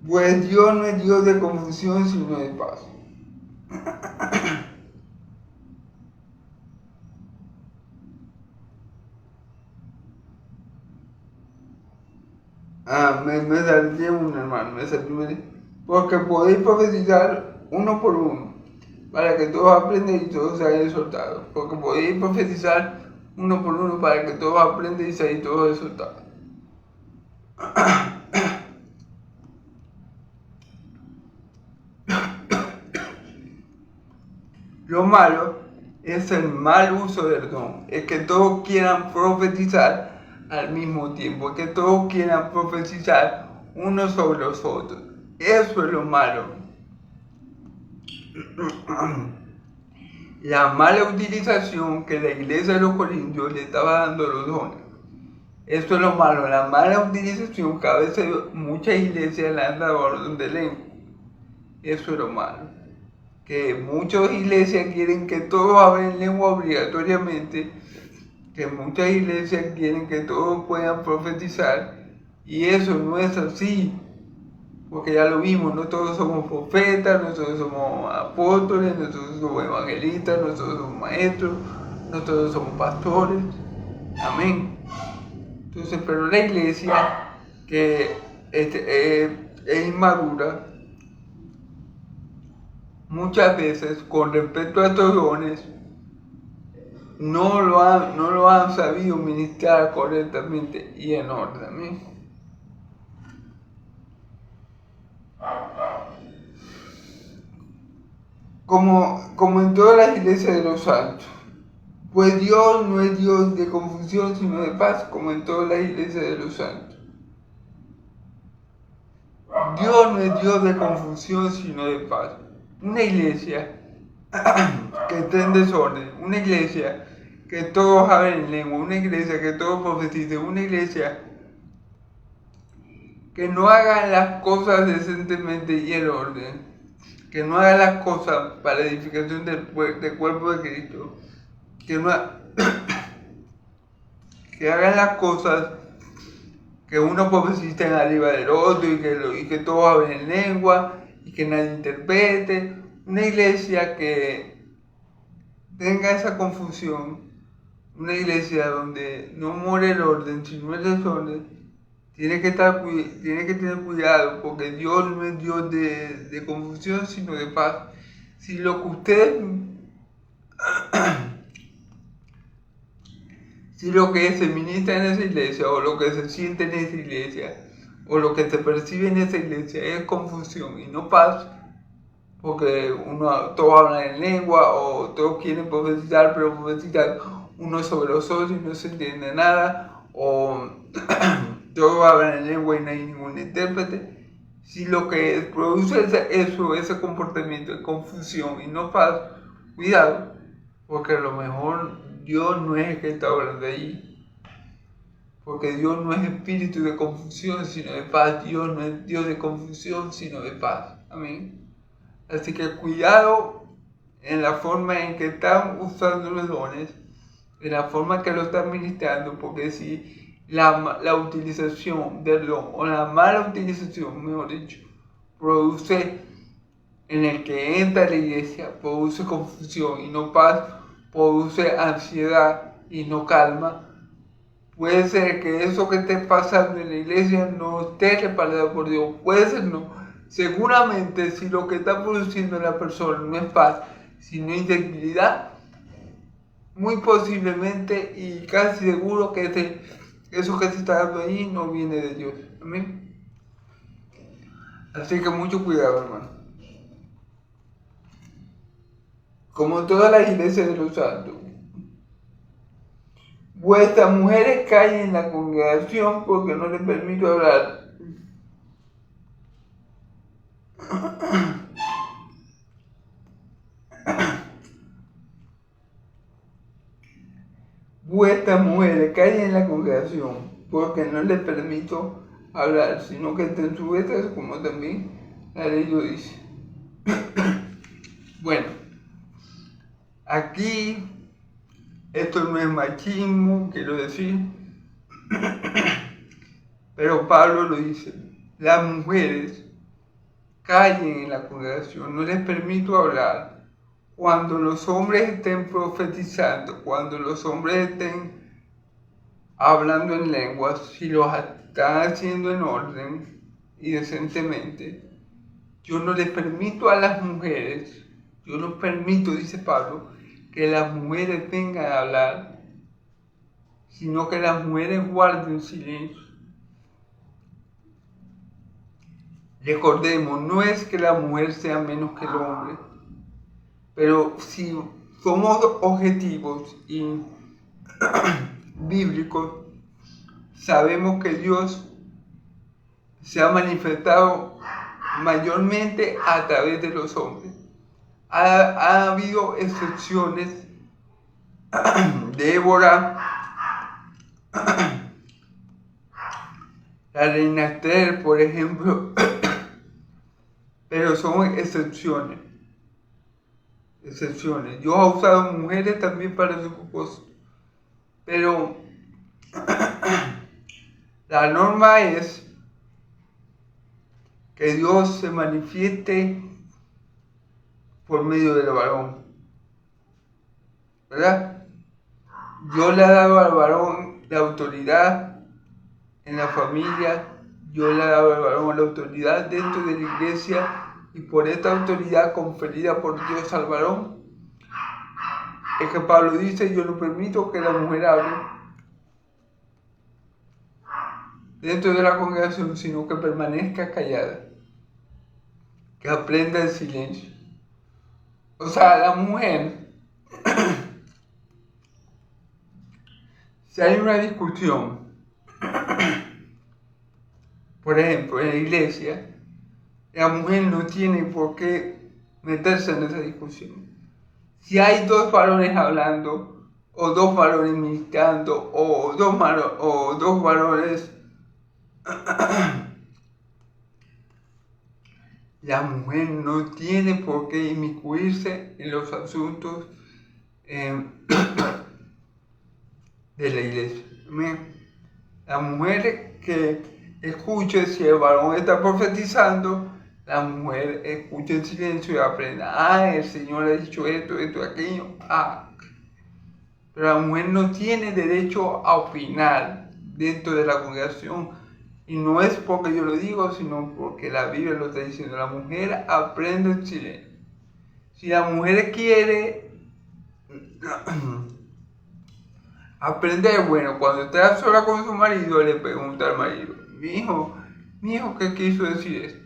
Pues Dios no es Dios de confusión, sino de paz. Me salté un hermano, porque podéis profetizar uno por uno, para que todos aprendan y todos sean exhortados. Porque podéis profetizar uno por uno, para que todos aprendan y sean todos exhortados. Lo malo es el mal uso del don, es que todos quieran profetizar al mismo tiempo, es que todos quieran profetizar unos sobre los otros. Eso es lo malo. La mala utilización que la iglesia de los Corintios le estaba dando a los dones. Esto es lo malo, la mala utilización, que a veces muchas iglesias le han dado orden de lengua. Eso es lo malo. Que muchas iglesias quieren que todos hablen lengua obligatoriamente, que muchas iglesias quieren que todos puedan profetizar, y eso no es así, porque ya lo vimos, no todos somos profetas, no todos somos apóstoles, no todos somos evangelistas, no todos somos maestros, no todos somos pastores, amén. Entonces, pero la iglesia que es inmadura, muchas veces con respecto a estos dones, no lo han sabido ministrar correctamente y en orden. ¿Amén? Como en todas las iglesias de los santos, pues Dios no es Dios de confusión sino de paz, como en todas las iglesias de los santos. Dios no es Dios de confusión sino de paz. Una iglesia que esté en desorden, una iglesia que todos hablen en lengua, una iglesia que todos profeticen, una iglesia que no hagan las cosas decentemente y en orden, que no hagan las cosas para la edificación del cuerpo de Cristo, que hagan las cosas que uno profetice arriba del otro y que todos hablen en lengua y que nadie interprete. Una iglesia que tenga esa confusión, una iglesia donde no more el orden, sino el desorden, tiene que tener cuidado, porque Dios no es Dios de confusión, sino de paz. Si lo que se ministra en esa iglesia, o lo que se siente en esa iglesia, o lo que se percibe en esa iglesia es confusión y no paz, porque todos hablan en lengua, o todos quieren profetizar, pero profetizar uno sobre los otros y no se entiende nada, o todos hablan en lengua y no hay ningún intérprete. Si lo que produce ese comportamiento es confusión y no paz, cuidado, porque a lo mejor Dios no es el que está hablando allí. Porque Dios no es espíritu de confusión, sino de paz. Dios no es Dios de confusión, sino de paz. Amén. Así que cuidado en la forma en que están usando los dones, en la forma que lo están ministrando, porque si la utilización del don, o la mala utilización, mejor dicho, produce en el que entra la iglesia, produce confusión y no paz, produce ansiedad y no calma, puede ser que eso que esté pasando en la iglesia no esté respaldado por Dios, puede ser no. Seguramente si lo que está produciendo la persona no es paz, sino integridad, muy posiblemente y casi seguro que eso que se está dando ahí no viene de Dios. Amén. Así que mucho cuidado, hermano. Como todas las iglesias de los santos, vuestras mujeres callen en la congregación porque no les permito hablar. Vuestras mujeres callen en la congregación porque no les permito hablar, sino que estén sujetas como también la ley lo dice. Bueno, aquí esto no es machismo, quiero decir, pero Pablo lo dice, las mujeres callen en la congregación, no les permito hablar. Cuando los hombres estén profetizando, cuando los hombres estén hablando en lenguas, si los están haciendo en orden y decentemente, yo no les permito a las mujeres, yo no permito, dice Pablo, que las mujeres vengan a hablar, sino que las mujeres guarden silencio. Recordemos, no es que la mujer sea menos que el hombre, pero si somos objetivos y bíblicos, sabemos que Dios se ha manifestado mayormente a través de los hombres. Ha habido excepciones. Débora, la reina Esther, por ejemplo, pero son excepciones. Dios ha usado mujeres también para su propósito, pero la norma es que Dios se manifieste por medio del varón, ¿verdad? Dios le ha dado al varón la autoridad en la familia, Dios le ha dado al varón la autoridad dentro de la iglesia, y por esta autoridad conferida por Dios al varón, es que Pablo dice: yo no permito que la mujer hable dentro de la congregación, sino que permanezca callada, que aprenda el silencio. O sea, la mujer, si hay una discusión, por ejemplo, en la iglesia, la mujer no tiene por qué meterse en esa discusión. Si hay dos varones hablando, o dos varones ministrando, o dos varones, la mujer no tiene por qué inmiscuirse en los asuntos de la iglesia. La mujer que escuche, si el varón está profetizando, la mujer escucha en silencio y aprenda: el Señor ha dicho esto, aquello. Pero la mujer no tiene derecho a opinar dentro de la congregación. Y no es porque yo lo digo, sino porque la Biblia lo está diciendo. La mujer aprende en silencio. Si la mujer quiere aprender, bueno, cuando está sola con su marido, le pregunta al marido: mi hijo, ¿qué quiso decir esto?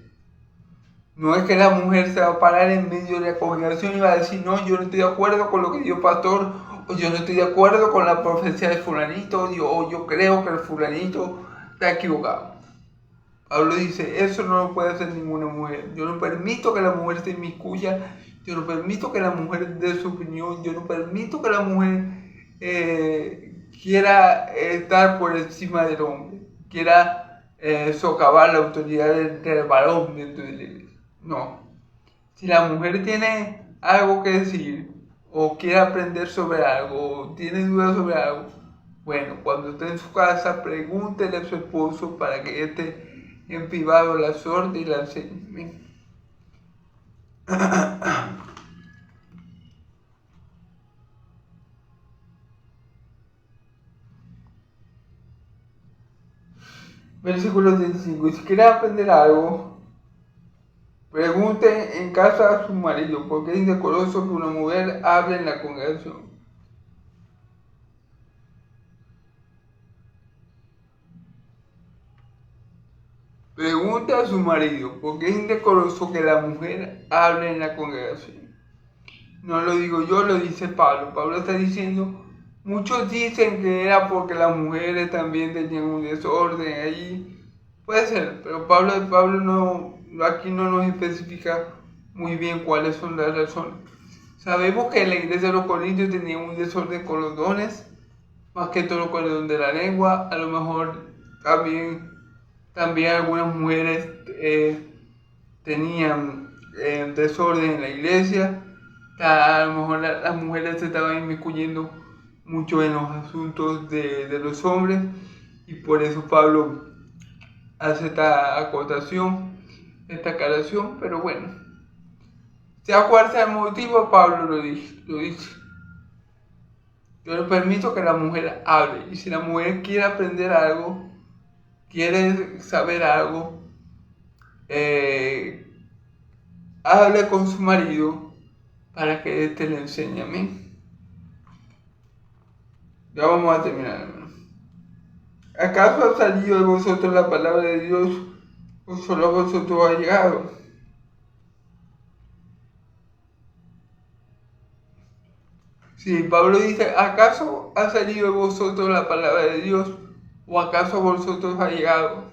No es que la mujer se va a parar en medio de la congregación y va a decir: no, yo no estoy de acuerdo con lo que dijo el pastor, o yo no estoy de acuerdo con la profecía de fulanito, o yo creo que el fulanito está equivocado. Pablo dice: eso no lo puede hacer ninguna mujer. Yo no permito que la mujer se inmiscuya, yo no permito que la mujer dé su opinión, yo no permito que la mujer quiera estar por encima del hombre, quiera socavar la autoridad del varón dentro de la iglesia. No. Si la mujer tiene algo que decir, o quiere aprender sobre algo, o tiene dudas sobre algo, bueno, cuando esté en su casa, pregúntele a su esposo para que esté en privado la sorte y la enseñe. Versículo 35. Si quiere aprender algo, pregunte en casa a su marido, porque es indecoroso que una mujer hable en la congregación. Pregunte a su marido, porque es indecoroso que la mujer hable en la congregación. No lo digo yo, lo dice Pablo. Pablo está diciendo: muchos dicen que era porque las mujeres también tenían un desorden ahí. Puede ser, pero Pablo aquí no nos especifica muy bien cuáles son las razones. Sabemos que en la iglesia de los Corintios tenían un desorden con los dones, más que todo con el don de la lengua. A lo mejor también algunas mujeres tenían desorden en la iglesia. A lo mejor las mujeres se estaban inmiscuyendo mucho en los asuntos de los hombres, y por eso Pablo hace esta acotación, esta aclaración. Pero bueno, sea cual sea el motivo, Pablo lo dice. Yo no permito que la mujer hable, y si la mujer quiere aprender algo, quiere saber algo, hable con su marido para que éste le enseñe. Amén. Ya vamos a terminar, hermano. ¿Acaso ha salido de vosotros la palabra de Dios, o solo a vosotros ha llegado? Sí, Pablo dice: ¿acaso ha salido de vosotros la palabra de Dios, o acaso a vosotros ha llegado?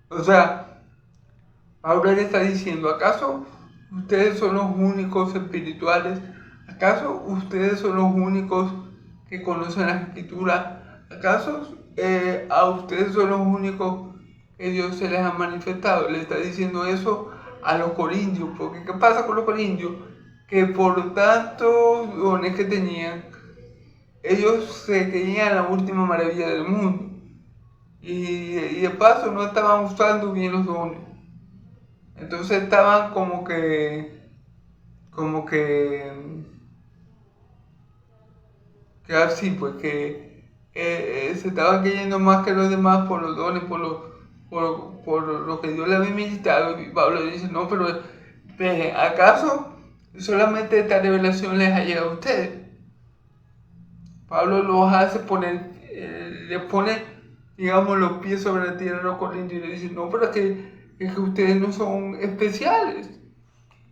O sea, Pablo le está diciendo: ¿acaso ustedes son los únicos espirituales? ¿Acaso ustedes son los únicos que conocen la Escritura? ¿Acaso a ustedes son los únicos que Dios se les ha manifestado? Le está diciendo eso a los corintios, porque ¿qué pasa con los corintios? Que por tantos dones que tenían, ellos se creían la última maravilla del mundo. Y de paso no estaban usando bien los dones. Entonces estaban que así, pues que se estaban creyendo más que los demás por los dones, por lo que Dios le había ministrado. Y Pablo dice, no, pero ¿acaso solamente esta revelación les ha llegado a ustedes? Pablo los hace poner, le pone, digamos, los pies sobre la tierra a los corintios y le dice, no, pero es que ustedes no son especiales.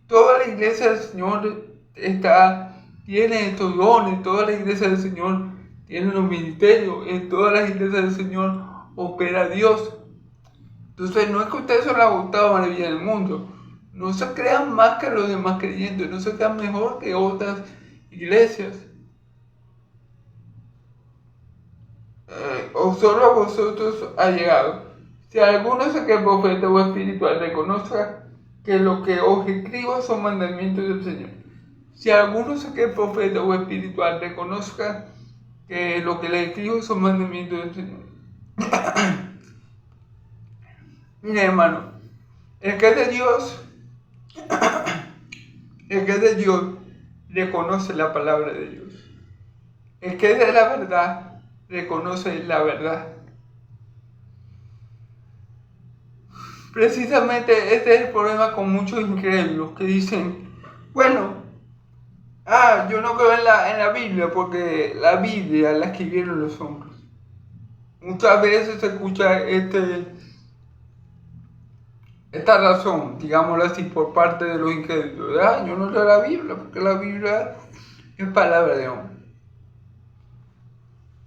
Toda la iglesia del Señor tiene estos dones, toda la iglesia del Señor tiene los ministerios, en todas las iglesias del Señor opera Dios. Entonces no es que ustedes son la octava maravilla del mundo, no se crean más que los demás creyentes, no se crean mejor que otras iglesias. O solo a vosotros ha llegado. Si alguno se cree profeta o espiritual, reconozca que lo que os escribo son mandamientos del Señor. Si alguno se cree profeta o espiritual, reconozca que lo que le escribo son mandamientos del Señor. Mira, hermano, el que es de Dios, reconoce la palabra de Dios. El que es de la verdad, reconoce la verdad. Precisamente este es el problema con muchos incrédulos que dicen, bueno, yo no creo en la Biblia porque la Biblia la escribieron los hombres. Muchas veces se escucha esta razón, digámoslo así, por parte de los incrédulos. Yo no leo la Biblia porque la Biblia es palabra de hombre.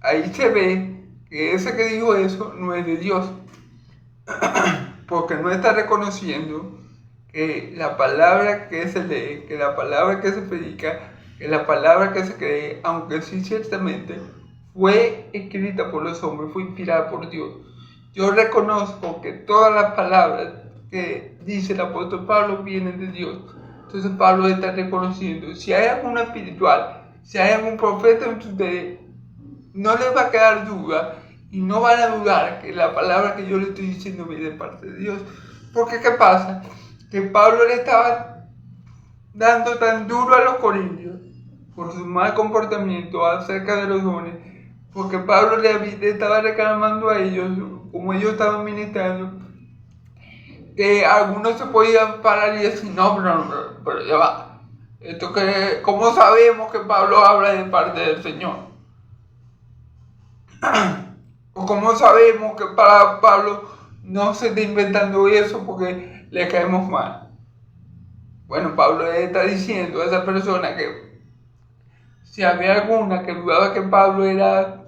Ahí se ve que ese que dijo eso no es de Dios, porque no está reconociendo que la palabra que se lee, que la palabra que se predica, que la palabra que se cree, aunque sí ciertamente fue escrita por los hombres, fue inspirada por Dios. Yo reconozco que todas las palabras que dice el apóstol Pablo vienen de Dios. Entonces Pablo está reconociendo, si hay algún espiritual, si hay algún profeta entre ustedes, no les va a quedar duda y no van a dudar que la palabra que yo le estoy diciendo viene de parte de Dios. Porque ¿qué pasa? Que Pablo le estaba dando tan duro a los corintios por su mal comportamiento acerca de los dones, porque Pablo le estaba reclamando a ellos, como ellos estaban ministrando, que algunos se podían parar y decir, no, pero ya va. ¿Cómo sabemos que Pablo habla de parte del Señor? ¿O cómo sabemos que para Pablo no se está inventando eso porque le caemos mal? Bueno, Pablo le está diciendo a esa persona que si había alguna que dudaba que Pablo venía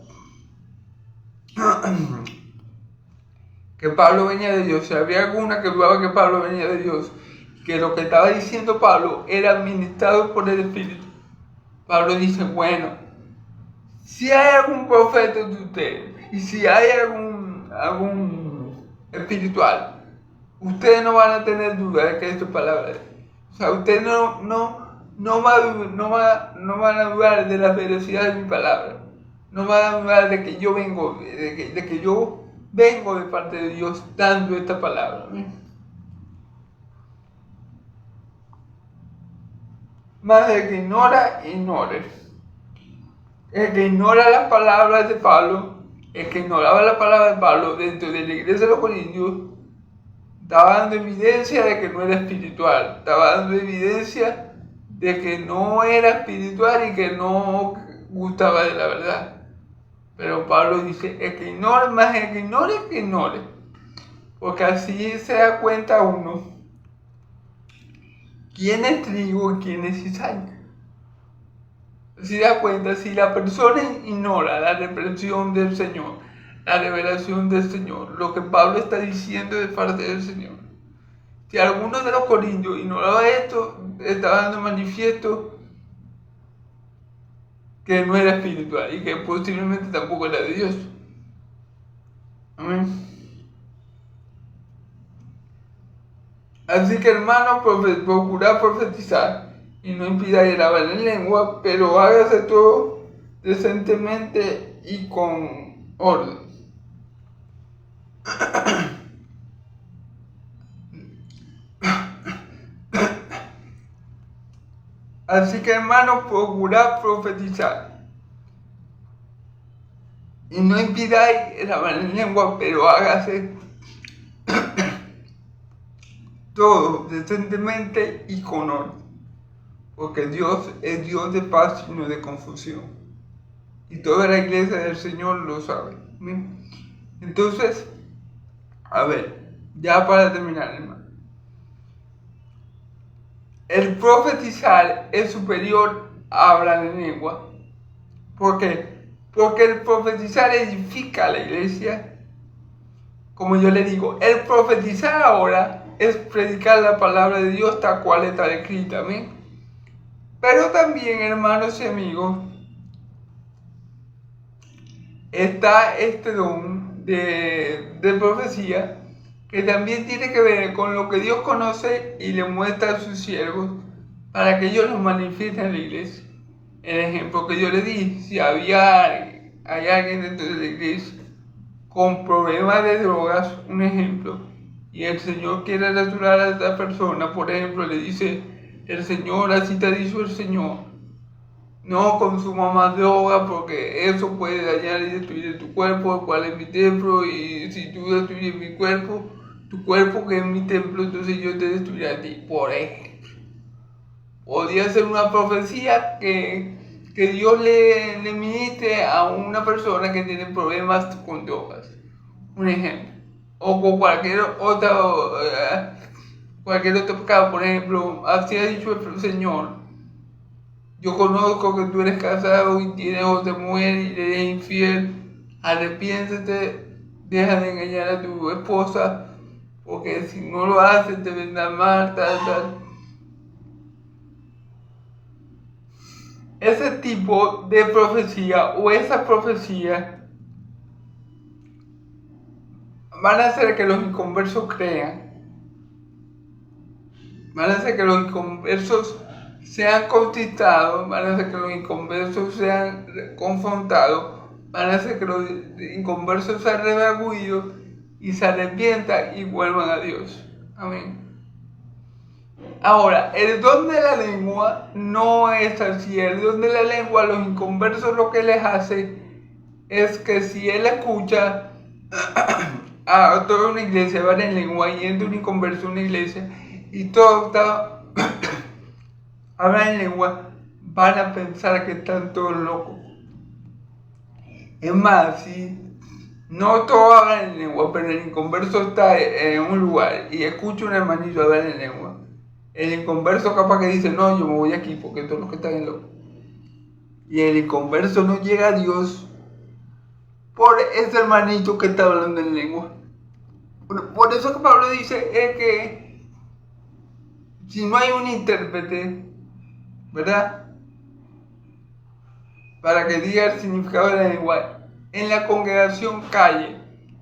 de Dios, si había alguna que dudaba que Pablo venía de Dios, que lo que estaba diciendo Pablo era administrado por el Espíritu. Pablo dice, bueno, si hay algún profeta de ustedes y si hay algún espiritual, ustedes no van a tener duda de que esto es palabra de Dios. O sea, ustedes no van a dudar de la veracidad de mi palabra. No van a dudar de que yo vengo, de que yo vengo de parte de Dios dando esta palabra. Más el que ignore. El que ignora las palabras de Pablo, el que ignoraba la palabra de Pablo dentro de la iglesia de los corintios, estaba dando evidencia de que no era espiritual, estaba dando evidencia de que no era espiritual y que no gustaba de la verdad. Pero Pablo dice, el que ignore, más el que ignore. Porque así se da cuenta uno quién es trigo y quién es cizaña. Se da cuenta, si la persona ignora la reprensión del Señor, la revelación del Señor, lo que Pablo está diciendo de parte del Señor. Si alguno de los corintios ignoraba esto, estaba dando manifiesto que no era espiritual y que posiblemente tampoco era de Dios. Amén. Así que hermanos, procurad profetizar y no impidáis hablar en lengua, pero hágase todo decentemente y con orden. Así que hermanos, procurad profetizar y no impidáis hablar en lengua, pero hágase todo decentemente y con orden, porque Dios es Dios de paz y no de confusión, y toda la iglesia del Señor lo sabe. ¿Bien? Entonces, a ver, ya para terminar, hermano, el profetizar es superior a hablar en lengua. ¿Por qué? Porque el profetizar edifica a la iglesia. Como yo le digo, el profetizar ahora es predicar la palabra de Dios tal cual está escrita. ¿Amén? Pero también, hermanos y amigos, está este don de profecía, que también tiene que ver con lo que Dios conoce y le muestra a sus siervos para que ellos lo manifiesten en la iglesia. El ejemplo que yo le di, si hay alguien dentro de la iglesia con problemas de drogas, un ejemplo, y el Señor quiere restaurar a esta persona, por ejemplo, le dice el Señor, así te ha dicho el Señor, no consuma más droga porque eso puede dañar y destruir tu cuerpo, el cual es mi templo, y si tú destruyes mi cuerpo, tu cuerpo que es mi templo, entonces yo te destruiré a ti, por ejemplo. Podría ser una profecía que Dios le ministre a una persona que tiene problemas con drogas, un ejemplo. O con cualquier otro pecado, por ejemplo, así ha dicho el Señor. Yo conozco que tú eres casado y tienes otra mujer y le eres infiel. Arrepiéntete, deja de engañar a tu esposa, porque si no lo haces te vendrá mal, tal. Ese tipo de profecía o esa profecía van a hacer que los inconversos crean. Van a hacer que los inconversos sean conquistados, van a hacer que los inconversos sean confrontados, van a hacer que los inconversos sean redargüidos y se arrepientan y vuelvan a Dios. Amén. Ahora, el don de la lengua no es así. El don de la lengua, a los inconversos lo que les hace es que si él escucha a toda una iglesia hablar en lengua y entra un inconverso a una iglesia y todo está hablan en lengua, van a pensar que están todos locos. Es más, si no todos hablan en lengua, pero el inconverso está en un lugar y escucha a un hermanito hablar en lengua, el inconverso capaz que dice, no, yo me voy aquí porque todos los que están en locos. Y el inconverso no llega a Dios por ese hermanito que está hablando en lengua. Por eso que Pablo dice es que si no hay un intérprete, ¿verdad? Para que diga el significado de la lengua, en la congregación calle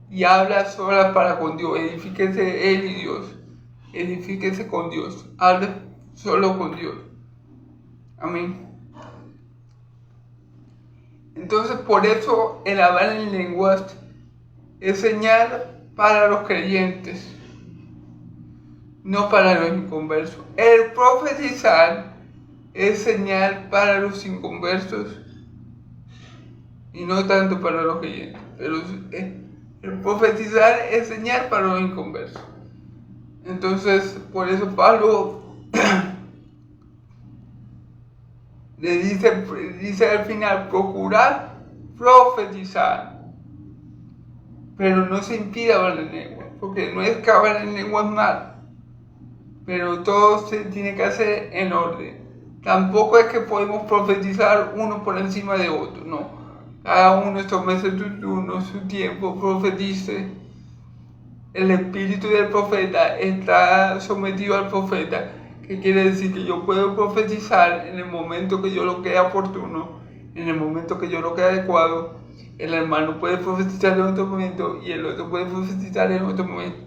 y habla sola para con Dios, edifíquese él y Dios, edifíquese con Dios, hable solo con Dios. Amén. Entonces por eso el hablar en lenguas es señal para los creyentes, no para los inconversos. El profetizar es señal para los inconversos y no tanto para los creyentes. Pero el profetizar es señal para los inconversos. Entonces, por eso Pablo le dice al final, procurar profetizar, pero no se impida hablar en lengua, porque no es que hablar en lengua es mal, pero todo se tiene que hacer en orden. Tampoco es que podemos profetizar uno por encima de otro, no. Cada uno tómese su turno, su tiempo, profetice. El espíritu del profeta está sometido al profeta, que quiere decir que yo puedo profetizar en el momento que yo lo crea oportuno, en el momento que yo lo crea adecuado, el hermano puede profetizar en otro momento y el otro puede profetizar en otro momento.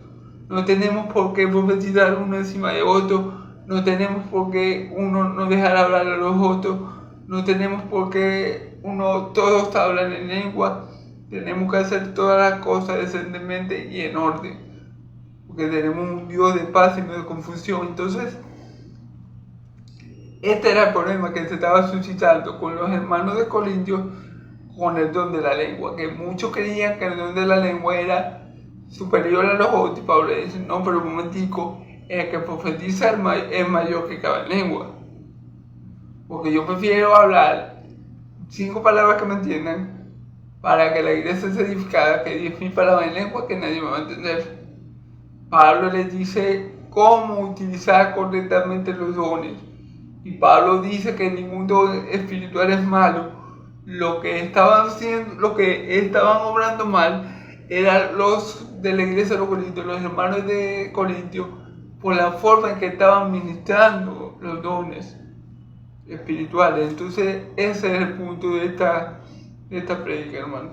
No tenemos por qué profetizar uno encima de otro, no tenemos por qué uno no dejar hablar a los otros, no tenemos por qué todos hablan en lengua. Tenemos que hacer todas las cosas decentemente y en orden, porque tenemos un Dios de paz y no de confusión. Entonces, este era el problema que se estaba suscitando con los hermanos de Corintios con el don de la lengua, que muchos creían que el don de la lengua era superior a los otros, y Pablo le dice, no, pero un momentico, el que profetiza es mayor que cada lengua, porque yo prefiero hablar 5 palabras que me entiendan para que la iglesia sea edificada que 10.000 palabras en lengua que nadie me va a entender. Pablo les dice cómo utilizar correctamente los dones, y Pablo dice que ningún don espiritual es malo. Lo que estaban obrando mal eran los de la iglesia de los Corintios, los hermanos de Corintios, por la forma en que estaban ministrando los dones espirituales. Entonces ese es el punto de esta prédica, hermano.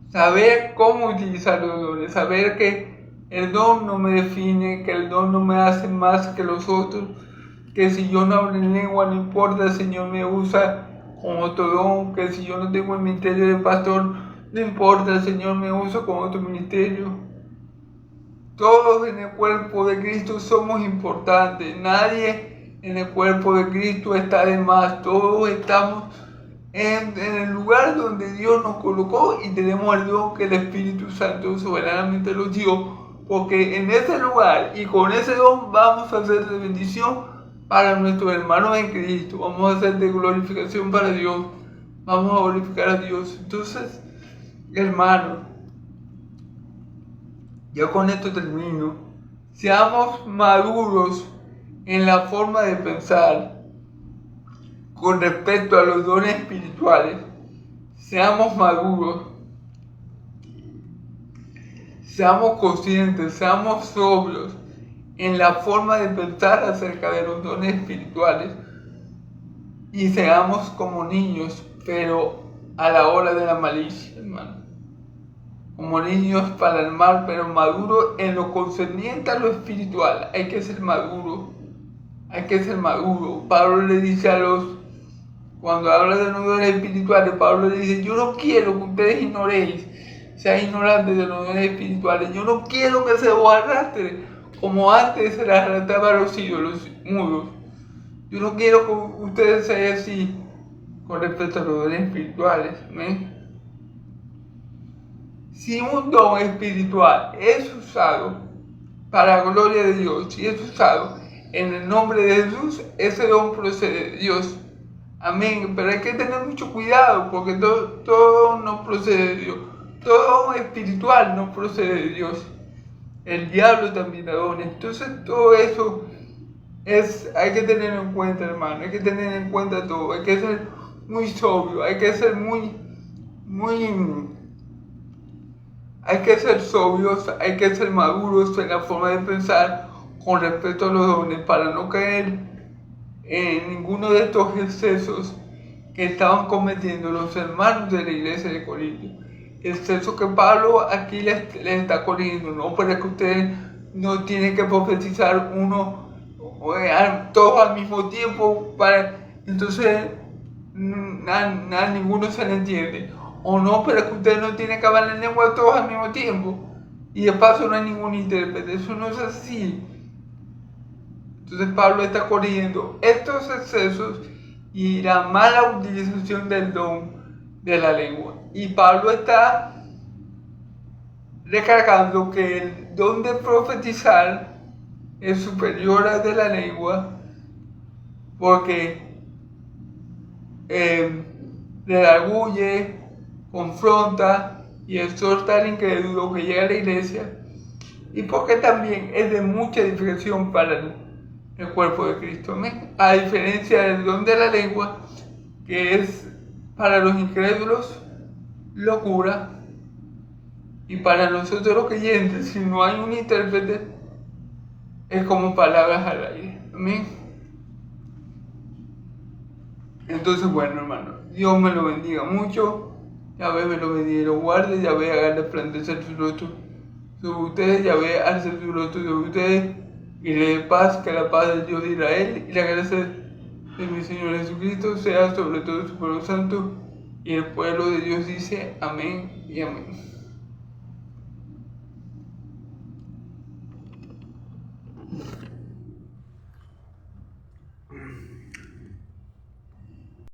Saber cómo utilizar los dones, saber que el don no me define, que el don no me hace más que los otros, que si yo no hablo en lengua no importa, el Señor me usa con otro don, que si yo no tengo el ministerio de pastor no importa, el Señor me usa con otro ministerio. Todos en el cuerpo de Cristo somos importantes, nadie en el cuerpo de Cristo está de más, todos estamos en el lugar donde Dios nos colocó y tenemos el don que el Espíritu Santo soberanamente nos dio, porque en ese lugar y con ese don vamos a hacer de bendición para nuestros hermanos en Cristo, vamos a hacer de glorificación para Dios, vamos a glorificar a Dios. Entonces, hermanos, ya con esto termino, seamos maduros en la forma de pensar con respecto a los dones espirituales, seamos maduros, seamos conscientes, seamos sobrios en la forma de pensar acerca de los dones espirituales y seamos como niños, pero a la hora de la malicia, hermano. Como niños para el mal, pero maduros en lo concerniente a lo espiritual. Hay que ser maduro, hay que ser maduro. Pablo le dice cuando habla de los dones espirituales, Pablo le dice, yo no quiero que ustedes ignoréis, sean ignorantes de los dones espirituales. Yo no quiero que se os arrastre como antes se les arrastraba a los ídolos mudos. Yo no quiero que ustedes sean así con respecto a los dones espirituales. ¿Amén? Si un don espiritual es usado para la gloria de Dios, si es usado en el nombre de Jesús, ese don procede de Dios. Amén. Pero hay que tener mucho cuidado porque todo no procede de Dios. Todo don espiritual no procede de Dios. El diablo también da dones. Entonces todo eso hay que tenerlo en cuenta, hermano. Hay que tener en cuenta todo. Hay que ser muy sobrio. Hay que ser hay que ser sobrios, hay que ser maduros en la forma de pensar con respecto a los dones para no caer en ninguno de estos excesos que estaban cometiendo los hermanos de la iglesia de Corinto. Exceso que Pablo aquí les está corrigiendo, no, pero es que ustedes no tienen que profetizar todos al mismo tiempo, entonces ninguno se le entiende. O no, pero es que ustedes no tienen que hablar en lengua todos al mismo tiempo. Y de paso no hay ningún intérprete. Eso no es así. Entonces Pablo está corrigiendo estos excesos y la mala utilización del don de la lengua. Y Pablo está recargando que el don de profetizar es superior al de la lengua porque redarguye, confronta y exhorta al incrédulo que llega a la iglesia y porque también es de mucha edificación para el cuerpo de Cristo. ¿Amén? A diferencia del don de la lengua, que es para los incrédulos locura y para nosotros los creyentes, si no hay un intérprete, es como palabras al aire. Amén. Entonces, bueno, hermano, Dios me lo bendiga mucho. Yahvé me lo bendiga y lo guarde. Yahvé haga resplandecer su rostro sobre ustedes. Yahvé alce su rostro sobre ustedes y le dé paz, que la paz del Dios de Israel y la gracia de mi Señor Jesucristo sea sobre todo su pueblo santo. Y el pueblo de Dios dice amén y amén.